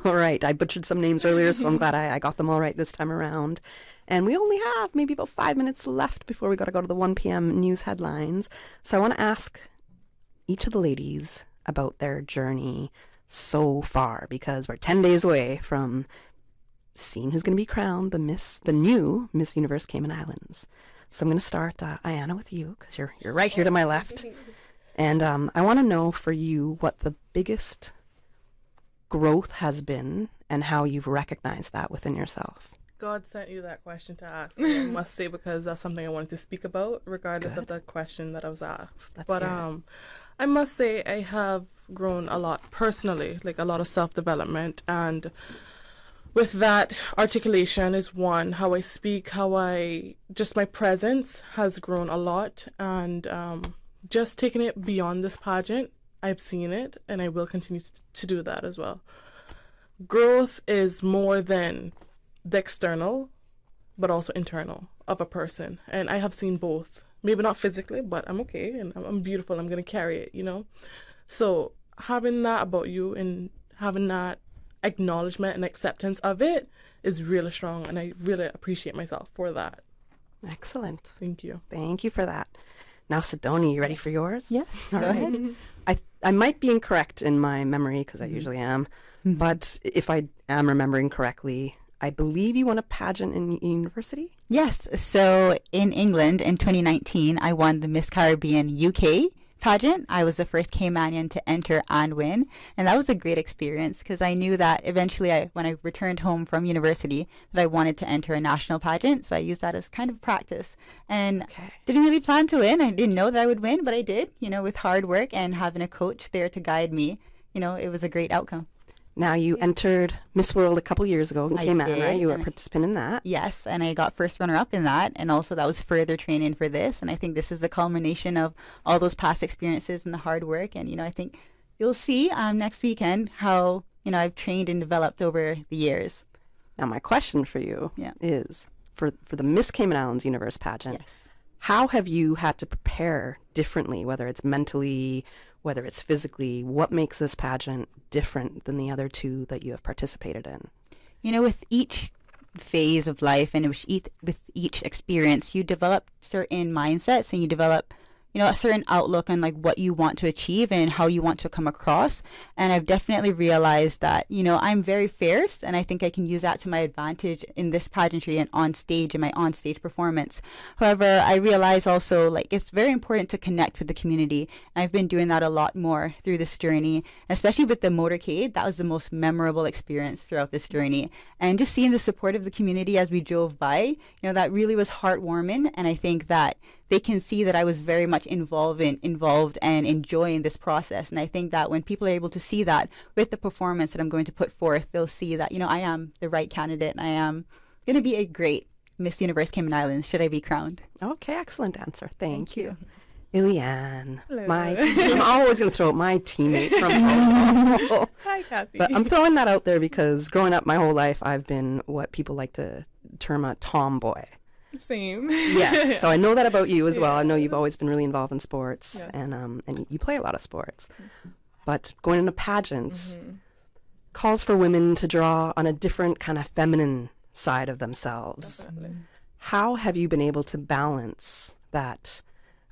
All right. I butchered some names earlier, so I'm glad I got them all right this time around. And we only have maybe about 5 minutes left before we got to go to the 1 p.m. news headlines. So I want to ask each of the ladies about their journey so far, because we're 10 days away from seeing who's going to be crowned the new Miss Universe Cayman Islands. So I'm going to start, Ayana, with you, because you're right here to my left. And I want to know for you what the biggest growth has been and how you've recognized that within yourself. God sent you that question to ask me, I must say, because that's something I wanted to speak about, regardless of the question that I was asked. But I must say I have grown a lot personally, like a lot of self-development, and with that, articulation is one. How I speak, just my presence has grown a lot, and just taking it beyond this pageant, I've seen it, and I will continue to do that as well. Growth is more than the external, but also internal of a person. And I have seen both. Maybe not physically, but I'm okay and I'm beautiful. I'm going to carry it, you know? So having that about you and having that acknowledgement and acceptance of it is really strong. And I really appreciate myself for that. Excellent. Thank you. Thank you for that. Now, Sidonie, you ready for yours? Yes. All Go right. ahead. I might be incorrect in my memory because I usually am, but if I am remembering correctly, I believe you won a pageant in university? Yes. So in England in 2019, I won the Miss Caribbean UK pageant. I was the first Caymanian to enter and win. And that was a great experience because I knew that eventually when I returned home from university that I wanted to enter a national pageant. So I used that as kind of practice and didn't really plan to win. I didn't know that I would win, but I did, you know, with hard work and having a coach there to guide me. You know, it was a great outcome. Now, you entered Miss World a couple years ago in Cayman, did, right? You were a and participant in that. Yes, and I got first runner-up in that, and also that was further training for this, and I think this is the culmination of all those past experiences and the hard work, and, you know, I think you'll see next weekend how, you know, I've trained and developed over the years. Now, my question for you is, for the Miss Cayman Islands Universe pageant, how have you had to prepare differently, whether it's mentally, whether it's physically? What makes this pageant different than the other two that you have participated in? You know, with each phase of life and with each experience, you develop certain mindsets and you develop, you know, a certain outlook on like what you want to achieve and how you want to come across. And I've definitely realized that, you know, I'm very fierce and I think I can use that to my advantage in this pageantry and on stage, in my on-stage performance. However, I realize also like it's very important to connect with the community. And I've been doing that a lot more through this journey, especially with the motorcade. That was the most memorable experience throughout this journey. And just seeing the support of the community as we drove by, you know, that really was heartwarming. And I think that they can see that I was very much involved and enjoying this process. And I think that when people are able to see that with the performance that I'm going to put forth, they'll see that, you know, I am the right candidate and I am going to be a great Miss Universe Cayman Islands should I be crowned. Okay, excellent answer. Thank you. Ilian, Hello. I'm always going to throw out my teammate from home. Hi, Kathy. But I'm throwing that out there because growing up my whole life, I've been what people like to term a tomboy. Same. Yes, so I know that about you as well. I know you've always been really involved in sports, and you play a lot of sports. But going into pageants calls for women to draw on a different kind of feminine side of themselves. Definitely. How have you been able to balance that,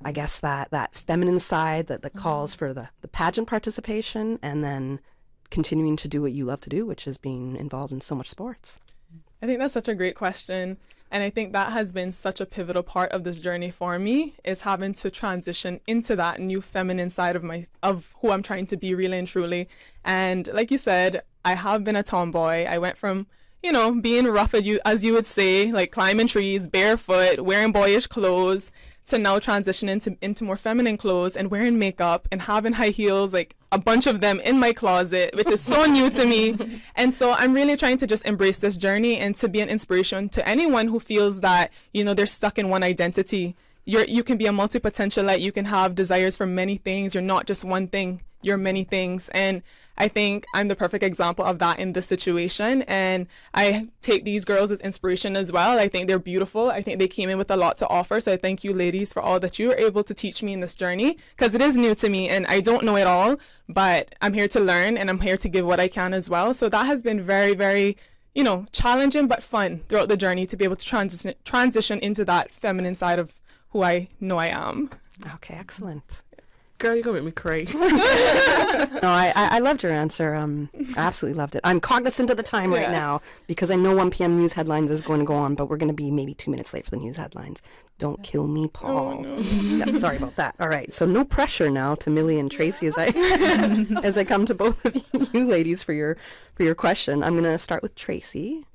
I guess, that feminine side that calls for the pageant participation and then continuing to do what you love to do, which is being involved in so much sports? I think that's such a great question. And I think that has been such a pivotal part of this journey for me, is having to transition into that new feminine side of who I'm trying to be really and truly. And like you said, I have been a tomboy. I went from, you know, being rough as you would say, like climbing trees, barefoot, wearing boyish clothes, to now transitioning into more feminine clothes and wearing makeup and having high heels, like a bunch of them in my closet, which is so new to me. And so I'm really trying to just embrace this journey and to be an inspiration to anyone who feels that, you know, they're stuck in one identity. You can be a multi-potentialite. You can have desires for many things. You're not just one thing. You're many things. And I think I'm the perfect example of that in this situation. And I take these girls as inspiration as well. I think they're beautiful. I think they came in with a lot to offer. So I thank you, ladies, for all that you were able to teach me in this journey, because it is new to me and I don't know it all, but I'm here to learn and I'm here to give what I can as well. So that has been very, very, you know, challenging but fun throughout the journey to be able to transition into that feminine side of who I know I am. Okay, excellent. Girl, you're going to make me cry. No, I loved your answer. I absolutely loved it. I'm cognizant of the time right now because I know 1 p.m. news headlines is going to go on, but we're going to be maybe 2 minutes late for the news headlines. Don't kill me, Paul. Oh, no. Yeah, sorry about that. All right, so no pressure now to Millie and Tracy as I as I come to both of you ladies for your question. I'm going to start with Tracy.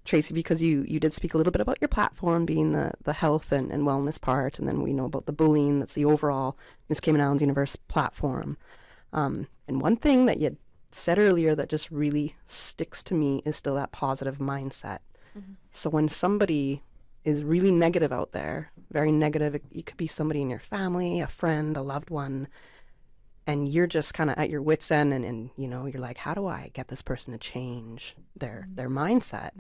Tracy, because you did speak a little bit about your platform being the health and wellness part, and then we know about the bullying. That's the overall Miss Cayman Islands Universe platform. And one thing that you said earlier that just really sticks to me is still that positive mindset. Mm-hmm. So when somebody is really negative out there, very negative, it could be somebody in your family, a friend, a loved one, and you're just kind of at your wit's end and you know, you're like, how do I get this person to change their mindset?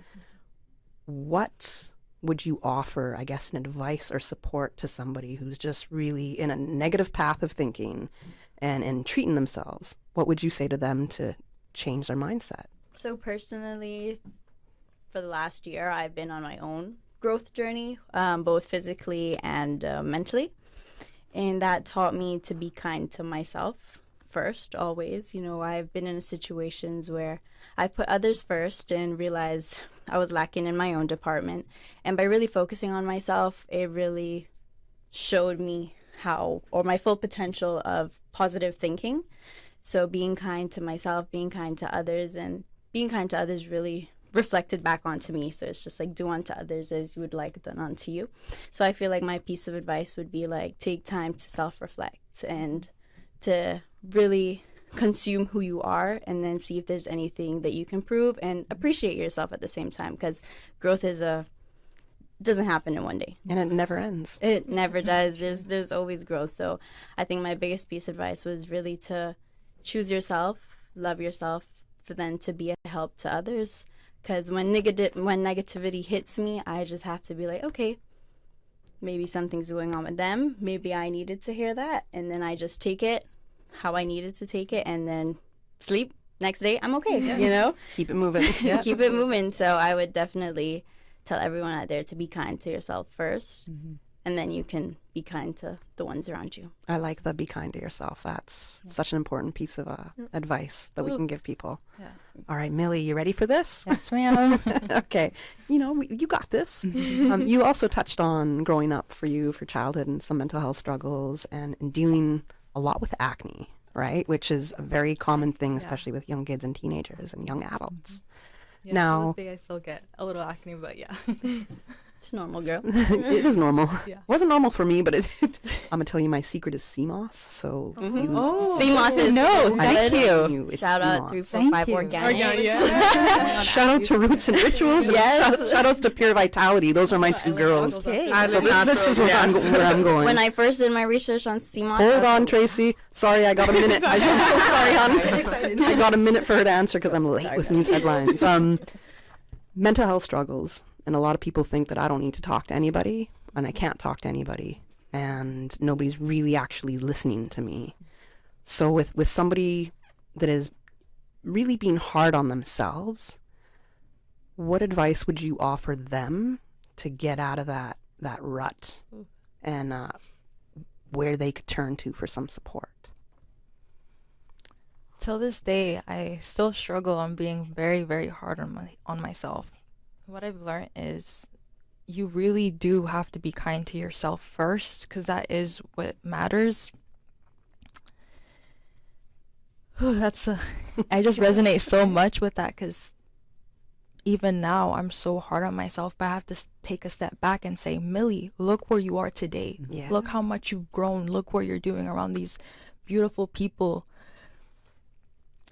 what would you offer, I guess, an advice or support to somebody who's just really in a negative path of thinking and treating themselves? What would you say to them to change their mindset? So personally, for the last year, I've been on my own growth journey, both physically and mentally. And that taught me to be kind to myself first, always. You know, I've been in situations where I put others first and realized I was lacking in my own department. And by really focusing on myself, it really showed me how, or my full potential of positive thinking. So being kind to myself, being kind to others, and being kind to others really reflected back onto me. So it's just like, do unto others as you would like done unto you. So I feel like my piece of advice would be like, take time to self-reflect and to really consume who you are, and then see if there's anything that you can improve, and appreciate yourself at the same time, because growth doesn't happen in one day, and it never ends. It never does. There's always growth. So I think my biggest piece of advice was really to choose yourself, love yourself, for then to be a help to others. Because when negativity hits me, I just have to be like, okay, maybe something's going on with them. Maybe I needed to hear that, and then I just take it how I needed to take it, and then sleep. Next day, I'm okay. You know, keep it moving. Keep it moving. So I would definitely tell everyone out there to be kind to yourself first, and then you can be kind to the ones around you. I like the be kind to yourself. That's such an important piece of advice that we can give people. Yeah. All right, Millie, you ready for this? Yes, ma'am. Okay. You know, you got this. You also touched on growing up for childhood and some mental health struggles and dealing a lot with acne, right? Which is a very common thing, especially with young kids and teenagers and young adults. Yeah, now, to this day I still get a little acne, but yeah. It's normal, girl. It is normal. Yeah. It wasn't normal for me, but I'm going to tell you my secret is sea moss. So sea moss is no, thank you. Shout out 345 Organic. Shout out to Roots and Rituals. Yes. And shout outs to Pure Vitality. Those are my two girls. Okay. So this is where I'm going. When I first did my research on sea moss. Hold on, Tracy. Sorry, I got a minute. I'm so sorry, hon. I got a minute for her to answer because I'm late with news headlines. Mental health struggles. And a lot of people think that I don't need to talk to anybody, and I can't talk to anybody, and nobody's really actually listening to me. So with somebody that is really being hard on themselves, what advice would you offer them to get out of that rut and where they could turn to for some support? Till this day, I still struggle on being very, very hard on myself. What I've learned is you really do have to be kind to yourself first, because that is what matters. I just resonate so much with that, because even now I'm so hard on myself, but I have to take a step back and say, Millie, look where you are today. Yeah. Look how much you've grown. Look what you're doing around these beautiful people.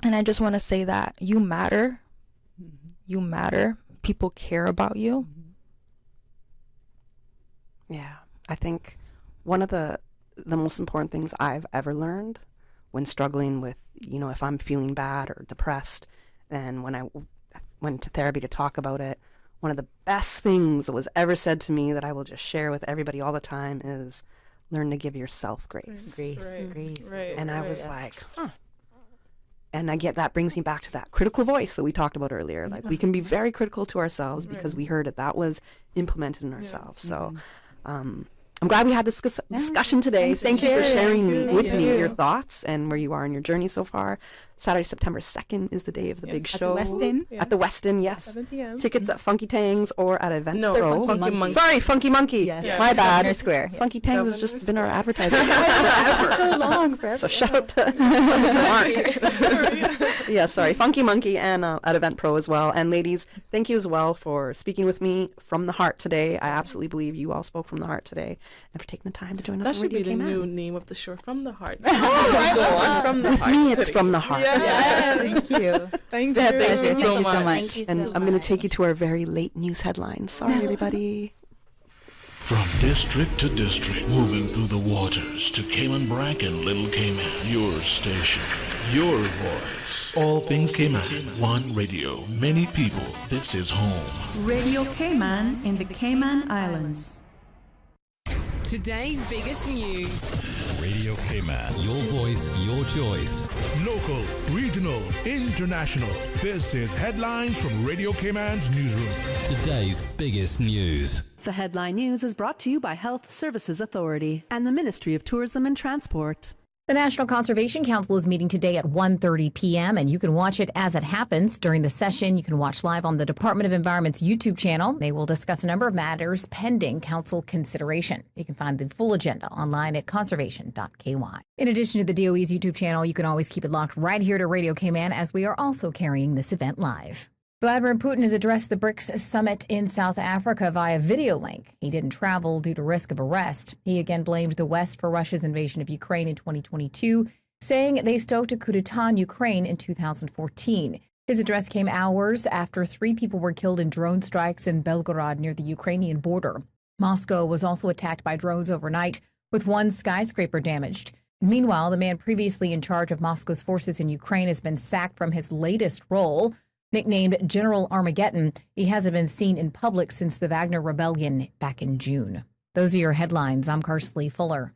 And I just want to say that you matter. You matter. People care about you. Yeah, I think one of the most important things I've ever learned when struggling with, if I'm feeling bad or depressed, and when I went to therapy to talk about it, one of the best things that was ever said to me that I will just share with everybody all the time is learn to give yourself grace. Grace. And I was like, huh. And that brings me back to that critical voice that we talked about earlier. Like, we can be very critical to ourselves because we heard that was implemented in ourselves. So I'm glad we had this discussion today. Thank you for sharing with me your thoughts and where you are in your journey so far. Saturday, September 2nd is the day of the big show. At the Westin. At the Westin, yes. 7 p.m. Tickets at Funky Tangs or at Event No, Pro. Funky Monkey. Sorry, Funky Monkey. Yes. Yeah. My bad. Governor Square. Yes. Funky Tangs has just been our advertiser. So long, forever. So shout out to Mark. Yeah, sorry. Funky Monkey and at Event Pro as well. And ladies, thank you as well for speaking with me from the heart today. I absolutely believe you all spoke from the heart today, and for taking the time to join us That on should Radio be the Cayman. new name of the show, From the Heart. From the heart. With me, it's from the heart. Thank you. Thank It's been a you. pleasure. Thank you so much. Thank you so And much. I'm going to take you to our very late news headlines. Sorry, everybody. From district to district, moving through the waters to Cayman Brac and Little Cayman. Your station, your voice. All things Cayman. One radio, many people. This is home. Radio Cayman in the Cayman Islands. Today's biggest news. Radio Cayman, your voice, your choice. Local, regional, international. This is headlines from Radio Cayman's newsroom. Today's biggest news. The headline news is brought to you by Health Services Authority and the Ministry of Tourism and Transport. The National Conservation Council is meeting today at 1:30 p.m. and you can watch it as it happens. During the session, you can watch live on the Department of Environment's YouTube channel. They will discuss a number of matters pending council consideration. You can find the full agenda online at conservation.ky. In addition to the DOE's YouTube channel, you can always keep it locked right here to Radio Cayman as we are also carrying this event live. Vladimir Putin has addressed the BRICS summit in South Africa via video link. He didn't travel due to risk of arrest. He again blamed the West for Russia's invasion of Ukraine in 2022, saying they stoked a coup d'etat in Ukraine in 2014. His address came hours after 3 people were killed in drone strikes in Belgorod near the Ukrainian border. Moscow was also attacked by drones overnight, with 1 skyscraper damaged. Meanwhile, the man previously in charge of Moscow's forces in Ukraine has been sacked from his latest role. Nicknamed General Armageddon, he hasn't been seen in public since the Wagner Rebellion back in June. Those are your headlines. I'm Karsley Fuller.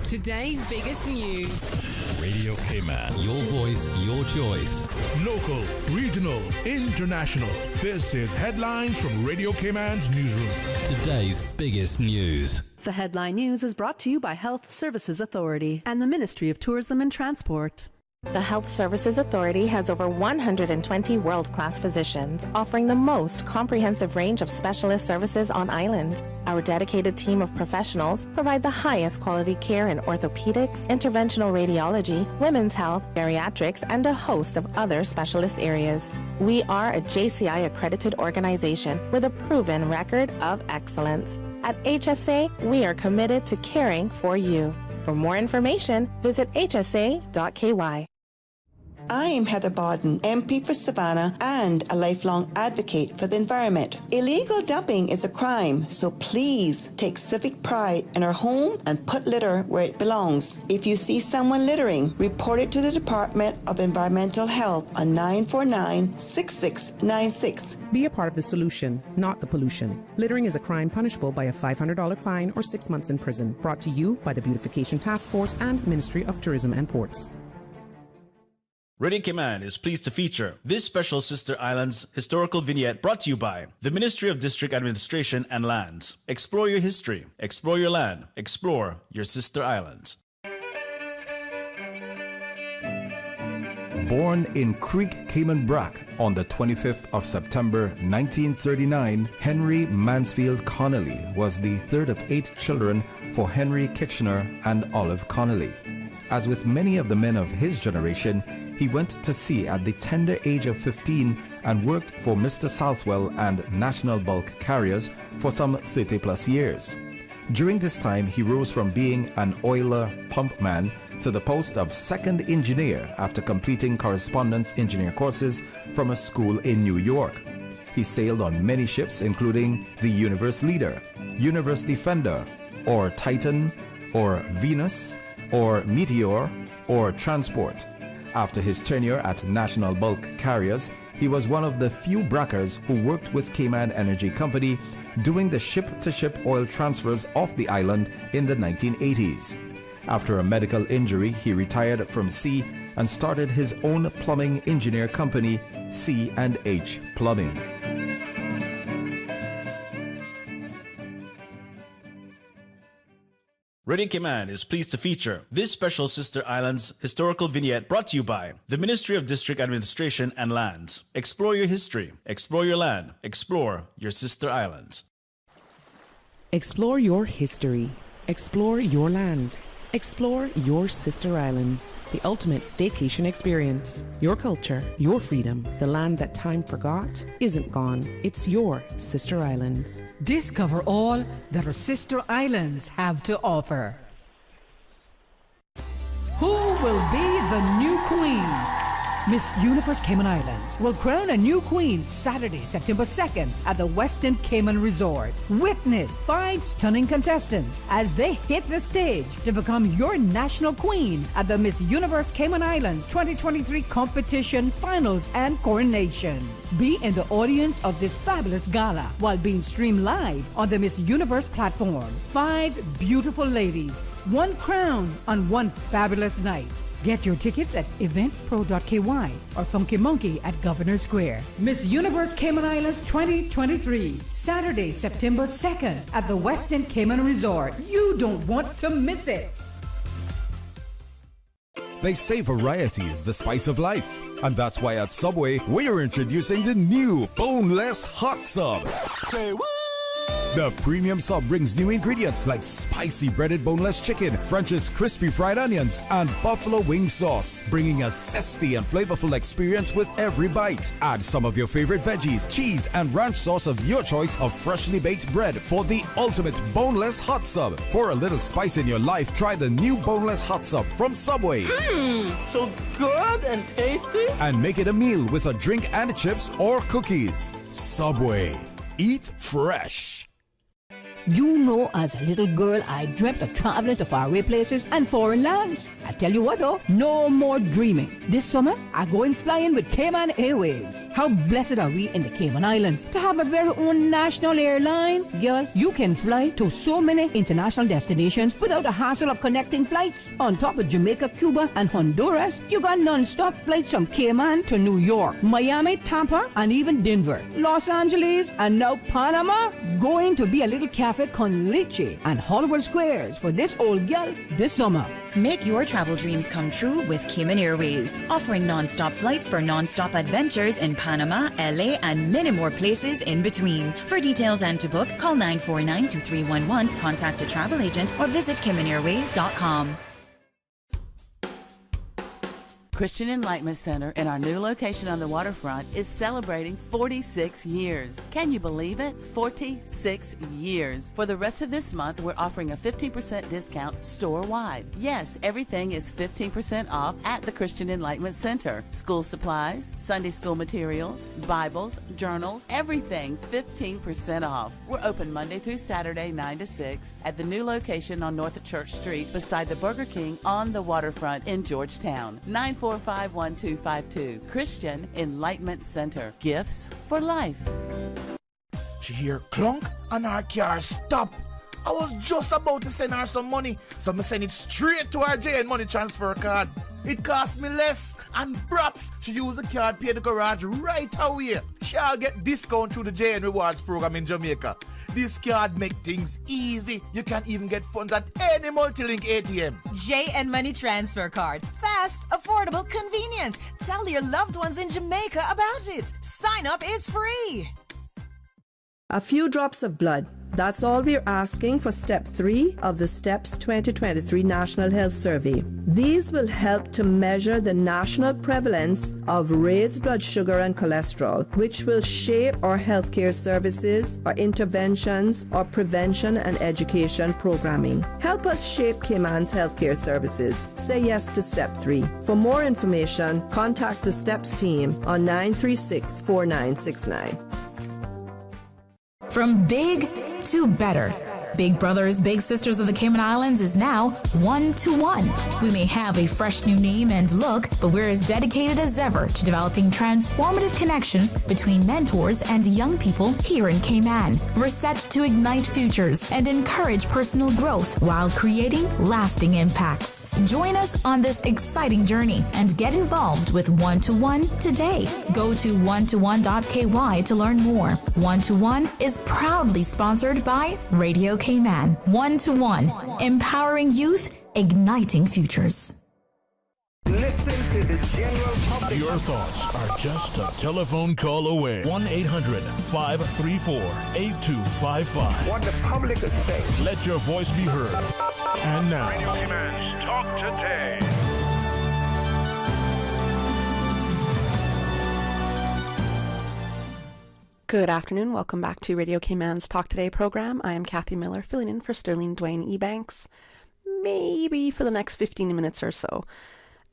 Today's biggest news. Radio Cayman, your voice, your choice. Local, regional, international. This is headlines from Radio Cayman's newsroom. Today's biggest news. The headline news is brought to you by Health Services Authority and the Ministry of Tourism and Transport. The Health Services Authority has over 120 world-class physicians offering the most comprehensive range of specialist services on island. Our dedicated team of professionals provide the highest quality care in orthopedics, interventional radiology, women's health, bariatrics, and a host of other specialist areas. We are a JCI accredited organization with a proven record of excellence. At HSA, we are committed to caring for you. For more information, visit hsa.ky. I am Heather Bodden, MP for Savannah and a lifelong advocate for the environment. Illegal dumping is a crime, so please take civic pride in our home and put litter where it belongs. If you see someone littering, report it to the Department of Environmental Health on 949-6696. Be a part of the solution, not the pollution. Littering is a crime punishable by a $500 fine or 6 months in prison. Brought to you by the Beautification Task Force and Ministry of Tourism and Ports. Radio Cayman is pleased to feature this special Sister Islands historical vignette brought to you by the Ministry of District Administration and Lands. Explore your history, explore your land, explore your Sister Islands. Born in Creek, Cayman Brac on the 25th of September 1939, Henry Mansfield Connolly was the third of 8 children for Henry Kitchener and Olive Connolly. As with many of the men of his generation, he went to sea at the tender age of 15 and worked for Mr. Southwell and National Bulk Carriers for some 30 plus years. During this time, he rose from being an oiler pumpman to the post of second engineer after completing correspondence engineer courses from a school in New York. He sailed on many ships, including the Universe Leader, Universe Defender, or Titan, or Venus, or Meteor, or Transport. After his tenure at National Bulk Carriers, he was one of the few Brackers who worked with Cayman Energy Company doing the ship-to-ship oil transfers off the island in the 1980s. After a medical injury, he retired from sea and started his own plumbing engineer company, C&H Plumbing. Radio Cayman is pleased to feature this special Sister Islands historical vignette brought to you by the Ministry of District Administration and Lands. Explore your history, explore your land, explore your Sister Islands. Explore your history. Explore your land. Explore your Sister Islands, the ultimate staycation experience. Your culture, your freedom, the land that time forgot isn't gone. It's your Sister Islands. Discover all that our Sister Islands have to offer. Who will be the new queen? Miss Universe Cayman Islands will crown a new queen Saturday, September 2nd at the Westin Cayman Resort. Witness 5 stunning contestants as they hit the stage to become your national queen at the Miss Universe Cayman Islands 2023 competition finals and coronation. Be in the audience of this fabulous gala while being streamed live on the Miss Universe platform. 5 beautiful ladies, 1 crown on 1 fabulous night. Get your tickets at eventpro.ky or Funky Monkey at Governor Square. Miss Universe Cayman Islands 2023, Saturday, September 2nd at the Westin Cayman Resort. You don't want to miss it. They say variety is the spice of life. And that's why at Subway, we're introducing the new Boneless Hot Sub. Say what? The premium sub brings new ingredients like spicy breaded boneless chicken, French's crispy fried onions, and buffalo wing sauce, bringing a zesty and flavorful experience with every bite. Add some of your favorite veggies, cheese, and ranch sauce of your choice of freshly baked bread for the ultimate boneless hot sub. For a little spice in your life, try the new Boneless Hot Sub from Subway. So good and tasty. And make it a meal with a drink and chips or cookies. Subway. Eat fresh. You know, as a little girl, I dreamt of traveling to faraway places and foreign lands. I tell you what though, no more dreaming. This summer, I going flying with Cayman Airways. How blessed are we in the Cayman Islands to have a very own national airline? Girl, you can fly to so many international destinations without the hassle of connecting flights. On top of Jamaica, Cuba, and Honduras, you got non-stop flights from Cayman to New York, Miami, Tampa, and even Denver, Los Angeles, and now Panama. Going to be a little cafe con leche and Hollywood Squares for this old gal this summer. Make your travel dreams come true with Cayman Airways, offering non-stop flights for non-stop adventures in Panama, LA, and many more places in between. For details and to book, call 949-2311, contact a travel agent, or visit CaymanAirways.com. Christian Enlightenment Center in our new location on the waterfront is celebrating 46 years. Can you believe it? 46 years. For the rest of this month, we're offering a 15% discount store-wide. Yes, everything is 15% off at the Christian Enlightenment Center. School supplies, Sunday school materials, Bibles, journals, everything 15% off. We're open Monday through Saturday, 9 to 6 at the new location on North Church Street beside the Burger King on the waterfront in Georgetown. 945-1252. Christian Enlightenment Center. Gifts for life. She hear clunk and her car stop. I was just about to send her some money, so I send it straight to her JN Money Transfer card. It cost me less, and perhaps she use the card, pay the garage right away. She'll get discount through the JN Rewards program in Jamaica. This card make things easy. You can even get funds at any Multilink ATM. JN Money Transfer Card. Fast, affordable, convenient. Tell your loved ones in Jamaica about it. Sign up is free. A few drops of blood. That's all we're asking for Step 3 of the STEPS 2023 National Health Survey. These will help to measure the national prevalence of raised blood sugar and cholesterol, which will shape our healthcare services, our interventions, our prevention and education programming. Help us shape Cayman's healthcare services. Say yes to Step 3. For more information, contact the STEPS team on 936-4969. From big to better. Big Brothers Big Sisters of the Cayman Islands is now 1-to-1. We may have a fresh new name and look, but we're as dedicated as ever to developing transformative connections between mentors and young people here in Cayman. We're set to ignite futures and encourage personal growth while creating lasting impacts. Join us on this exciting journey and get involved with 1-to-1 today. Go to 1to1.ky to learn more. 1-to-1 is proudly sponsored by Radio Cayman. 1-to-1, empowering youth, igniting futures. Listen to the general public. Your thoughts are just a telephone call away. 1-800-534-8255. What the public is saying. Let your voice be heard. And now, Radio Cayman's Talk Today. Good afternoon. Welcome back to Radio Cayman's Talk Today program. I am Kathy Miller, filling in for Sterling Dwayne Ebanks, maybe for the next 15 minutes or so.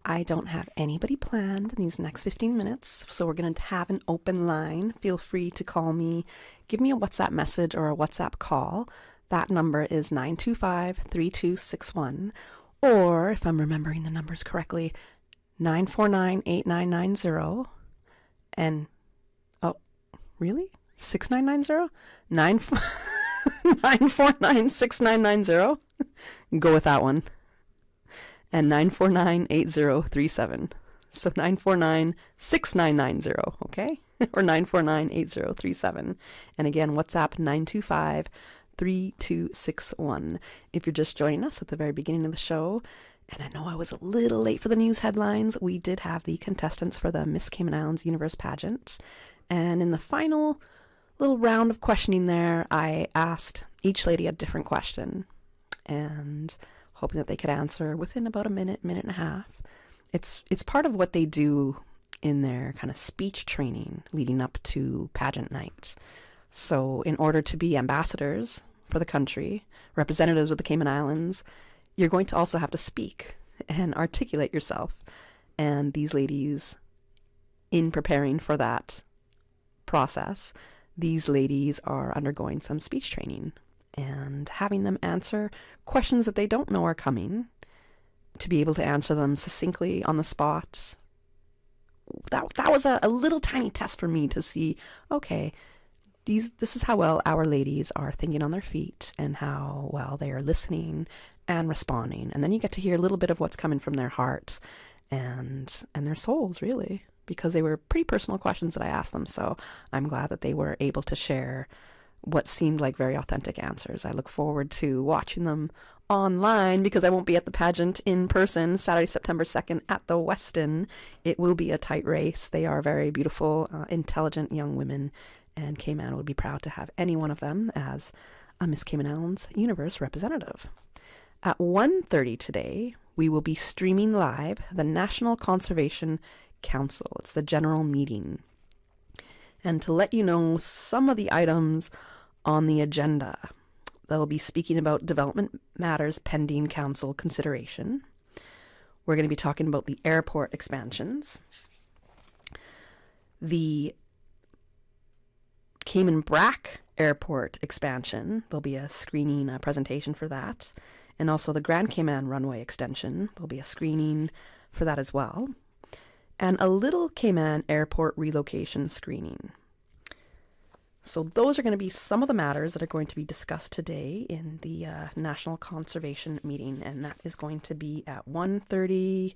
I don't have anybody planned in these next 15 minutes, so we're going to have an open line. Feel free to call me. Give me a WhatsApp message or a WhatsApp call. That number is 925-3261, or if I'm remembering the numbers correctly, 949-8990, and, oh, really? 6990? 949-6990? Go with that one. And 949-8037. So 949-6990, okay? Or 949-8037. And again, WhatsApp 925-3261. If you're just joining us at the very beginning of the show, and I know I was a little late for the news headlines, we did have the contestants for the Miss Cayman Islands Universe pageant. And in the final little round of questioning there, I asked each lady a different question, and hoping that they could answer within about a minute and a half. It's part of what they do in their kind of speech training leading up to pageant night. So in order to be ambassadors for the country, representatives of the Cayman Islands, you're going to also have to speak and articulate yourself. And these ladies, in preparing for that process, these ladies are undergoing some speech training and having them answer questions that they don't know are coming, to be able to answer them succinctly on the spot. That was a little tiny test for me to see, okay, this is how well our ladies are thinking on their feet and how well they are listening and responding. And then you get to hear a little bit of what's coming from their heart and their souls, really, because they were pretty personal questions that I asked them. So I'm glad that they were able to share what seemed like very authentic answers. I look forward to watching them online because I won't be at the pageant in person Saturday, September 2nd at the Westin. It will be a tight race. They are very beautiful, intelligent young women, and Cayman would be proud to have any one of them as a Miss Cayman Islands Universe representative. At 1:30 today, we will be streaming live the National Conservation Council. It's the general meeting. And to let you know some of the items on the agenda, they'll be speaking about development matters pending council consideration. We're going to be talking about the airport expansions, the Cayman Brac Airport expansion. There'll be a screening presentation for that. And also the Grand Cayman runway extension. There'll be a screening for that as well. And a Little Cayman Airport relocation screening. So those are going to be some of the matters that are going to be discussed today in the National Conservation meeting, and that is going to be at 1:30.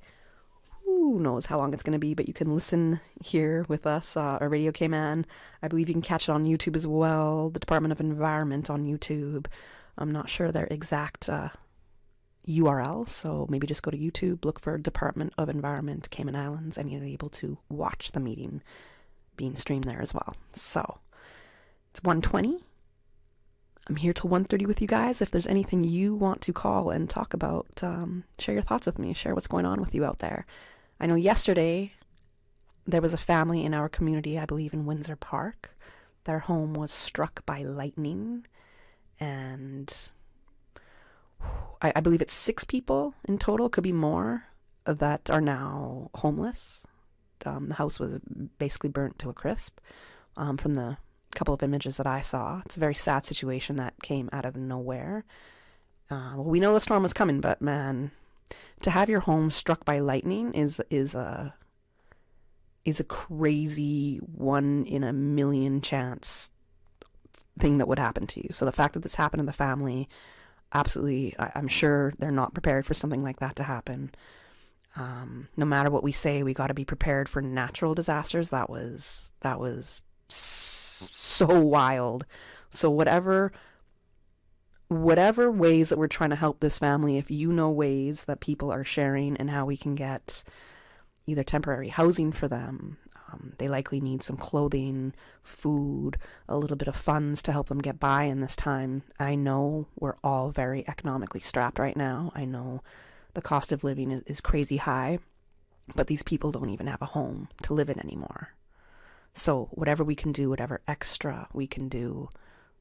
Who knows how long it's going to be, but you can listen here with us, or Radio Cayman. I believe you can catch it on YouTube as well, the Department of Environment on YouTube. I'm not sure their exact URL, so maybe just go to YouTube, look for Department of Environment Cayman Islands, and you'll be able to watch the meeting being streamed there as well. So it's 1:20. I'm here till 1:30 with you guys. If there's anything you want to call and talk about, share your thoughts with me, share what's going on with you out there. I know yesterday there was a family in our community, I believe in Windsor Park. Their home was struck by lightning, and I believe it's 6 people in total, could be more, that are now homeless. The house was basically burnt to a crisp from the couple of images that I saw. It's a very sad situation that came out of nowhere. Well, we know the storm was coming, but man, to have your home struck by lightning is a crazy 1 in a million chance thing that would happen to you. So the fact that this happened to the family, absolutely, I'm sure they're not prepared for something like that to happen. No matter what we say, we got to be prepared for natural disasters. That was so wild. So whatever ways that we're trying to help this family, if you know ways that people are sharing and how we can get either temporary housing for them, they likely need some clothing, food, a little bit of funds to help them get by in this time. I know we're all very economically strapped right now. I know the cost of living is crazy high, but these people don't even have a home to live in anymore. So whatever we can do, whatever extra we can do,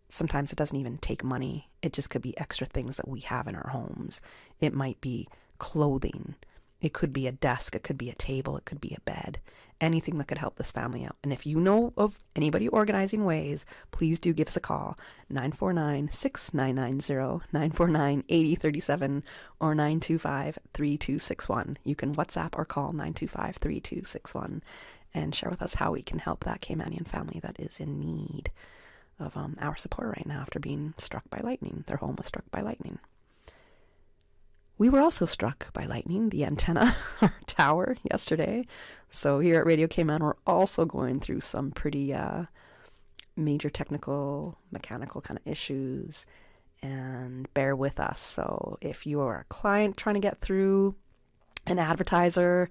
sometimes it doesn't even take money. It just could be extra things that we have in our homes. It might be clothing. It could be a desk, it could be a table, it could be a bed, anything that could help this family out. And if you know of anybody organizing ways, please do give us a call, 949-6990, 949-8037, or 925-3261. You can WhatsApp or call 925-3261 and share with us how we can help that Caymanian family that is in need of our support right now after being struck by lightning. Their home was struck by lightning. We were also struck by lightning, the antenna, our tower, yesterday. So here at Radio Cayman, we're also going through some pretty major technical, mechanical kind of issues. And bear with us. So if you are a client trying to get through, an advertiser,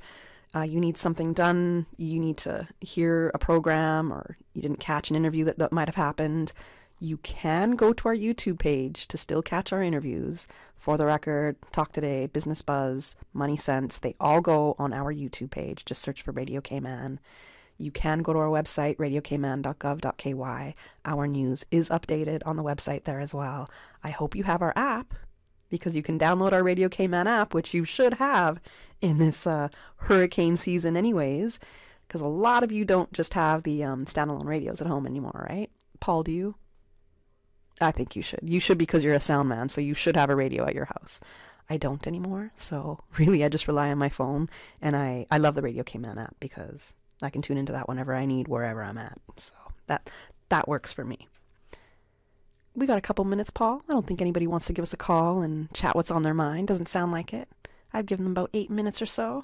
you need something done, you need to hear a program, or you didn't catch an interview that might have happened, you can go to our YouTube page to still catch our interviews. For the Record, Talk Today, Business Buzz, Money Sense, they all go on our YouTube page. Just search for Radio Cayman. You can go to our website, radiocayman.gov.ky. Our news is updated on the website there as well. I hope you have our app, because you can download our Radio Cayman app, which you should have in this hurricane season anyways, because a lot of you don't just have the standalone radios at home anymore, right? Paul, do you? I think you should. You should, because you're a sound man, so you should have a radio at your house. I don't anymore, so really I just rely on my phone, and I love the Radio Cayman app because I can tune into that whenever I need, wherever I'm at. So that works for me. We got a couple minutes, Paul. I don't think anybody wants to give us a call and chat what's on their mind. Doesn't sound like it. I've given them about 8 minutes or so.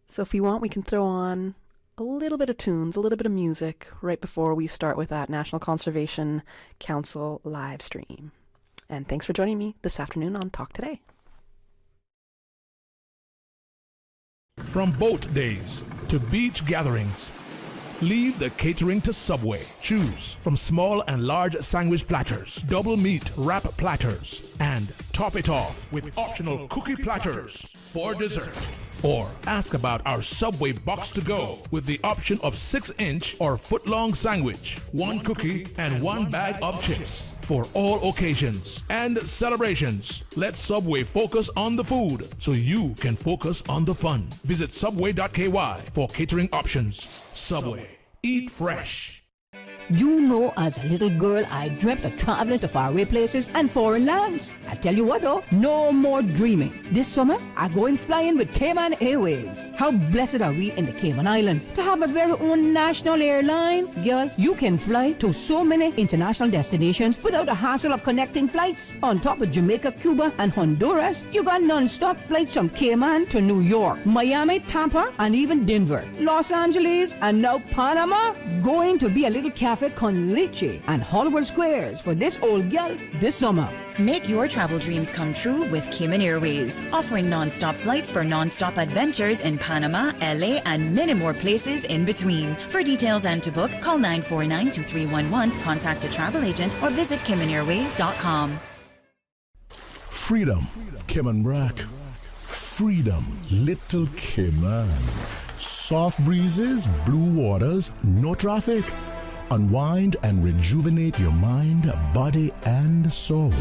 So if you want, we can throw on a little bit of tunes, a little bit of music right before we start with that National Conservation Council live stream. And thanks for joining me this afternoon on Talk Today. From boat days to beach gatherings, leave the catering to Subway. Choose from small and large sandwich platters, double meat wrap platters, and top it off with optional cookie platters for dessert. Or ask about our Subway box to go with the option of 6-inch or foot-long sandwich, 1 cookie, and 1 bag of chips. For all occasions and celebrations, let Subway focus on the food so you can focus on the fun. Visit subway.ky for catering options. Subway. Eat fresh. You know, as a little girl, I dreamt of traveling to faraway places and foreign lands. I tell you what though, no more dreaming. This summer, I'm going flying with Cayman Airways. How blessed are we in the Cayman Islands to have a very own national airline? Girl, you can fly to so many international destinations without the hassle of connecting flights. On top of Jamaica, Cuba, and Honduras, you got non-stop flights from Cayman to New York, Miami, Tampa, and even Denver, Los Angeles, and now Panama. Going to be a little cafe con leche and Hollywood Squares for this old gal this summer. Make your travel dreams come true with Cayman Airways, offering non-stop flights for non-stop adventures in Panama, LA, and many more places in between. For details and to book, call 949-2311, contact a travel agent, or visit CaymanAirways.com. Freedom, Cayman Brack. Freedom, Little Cayman. Soft breezes, blue waters, no traffic. Unwind and rejuvenate your mind, body, and soul.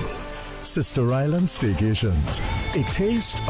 Sister Island Staycations. A taste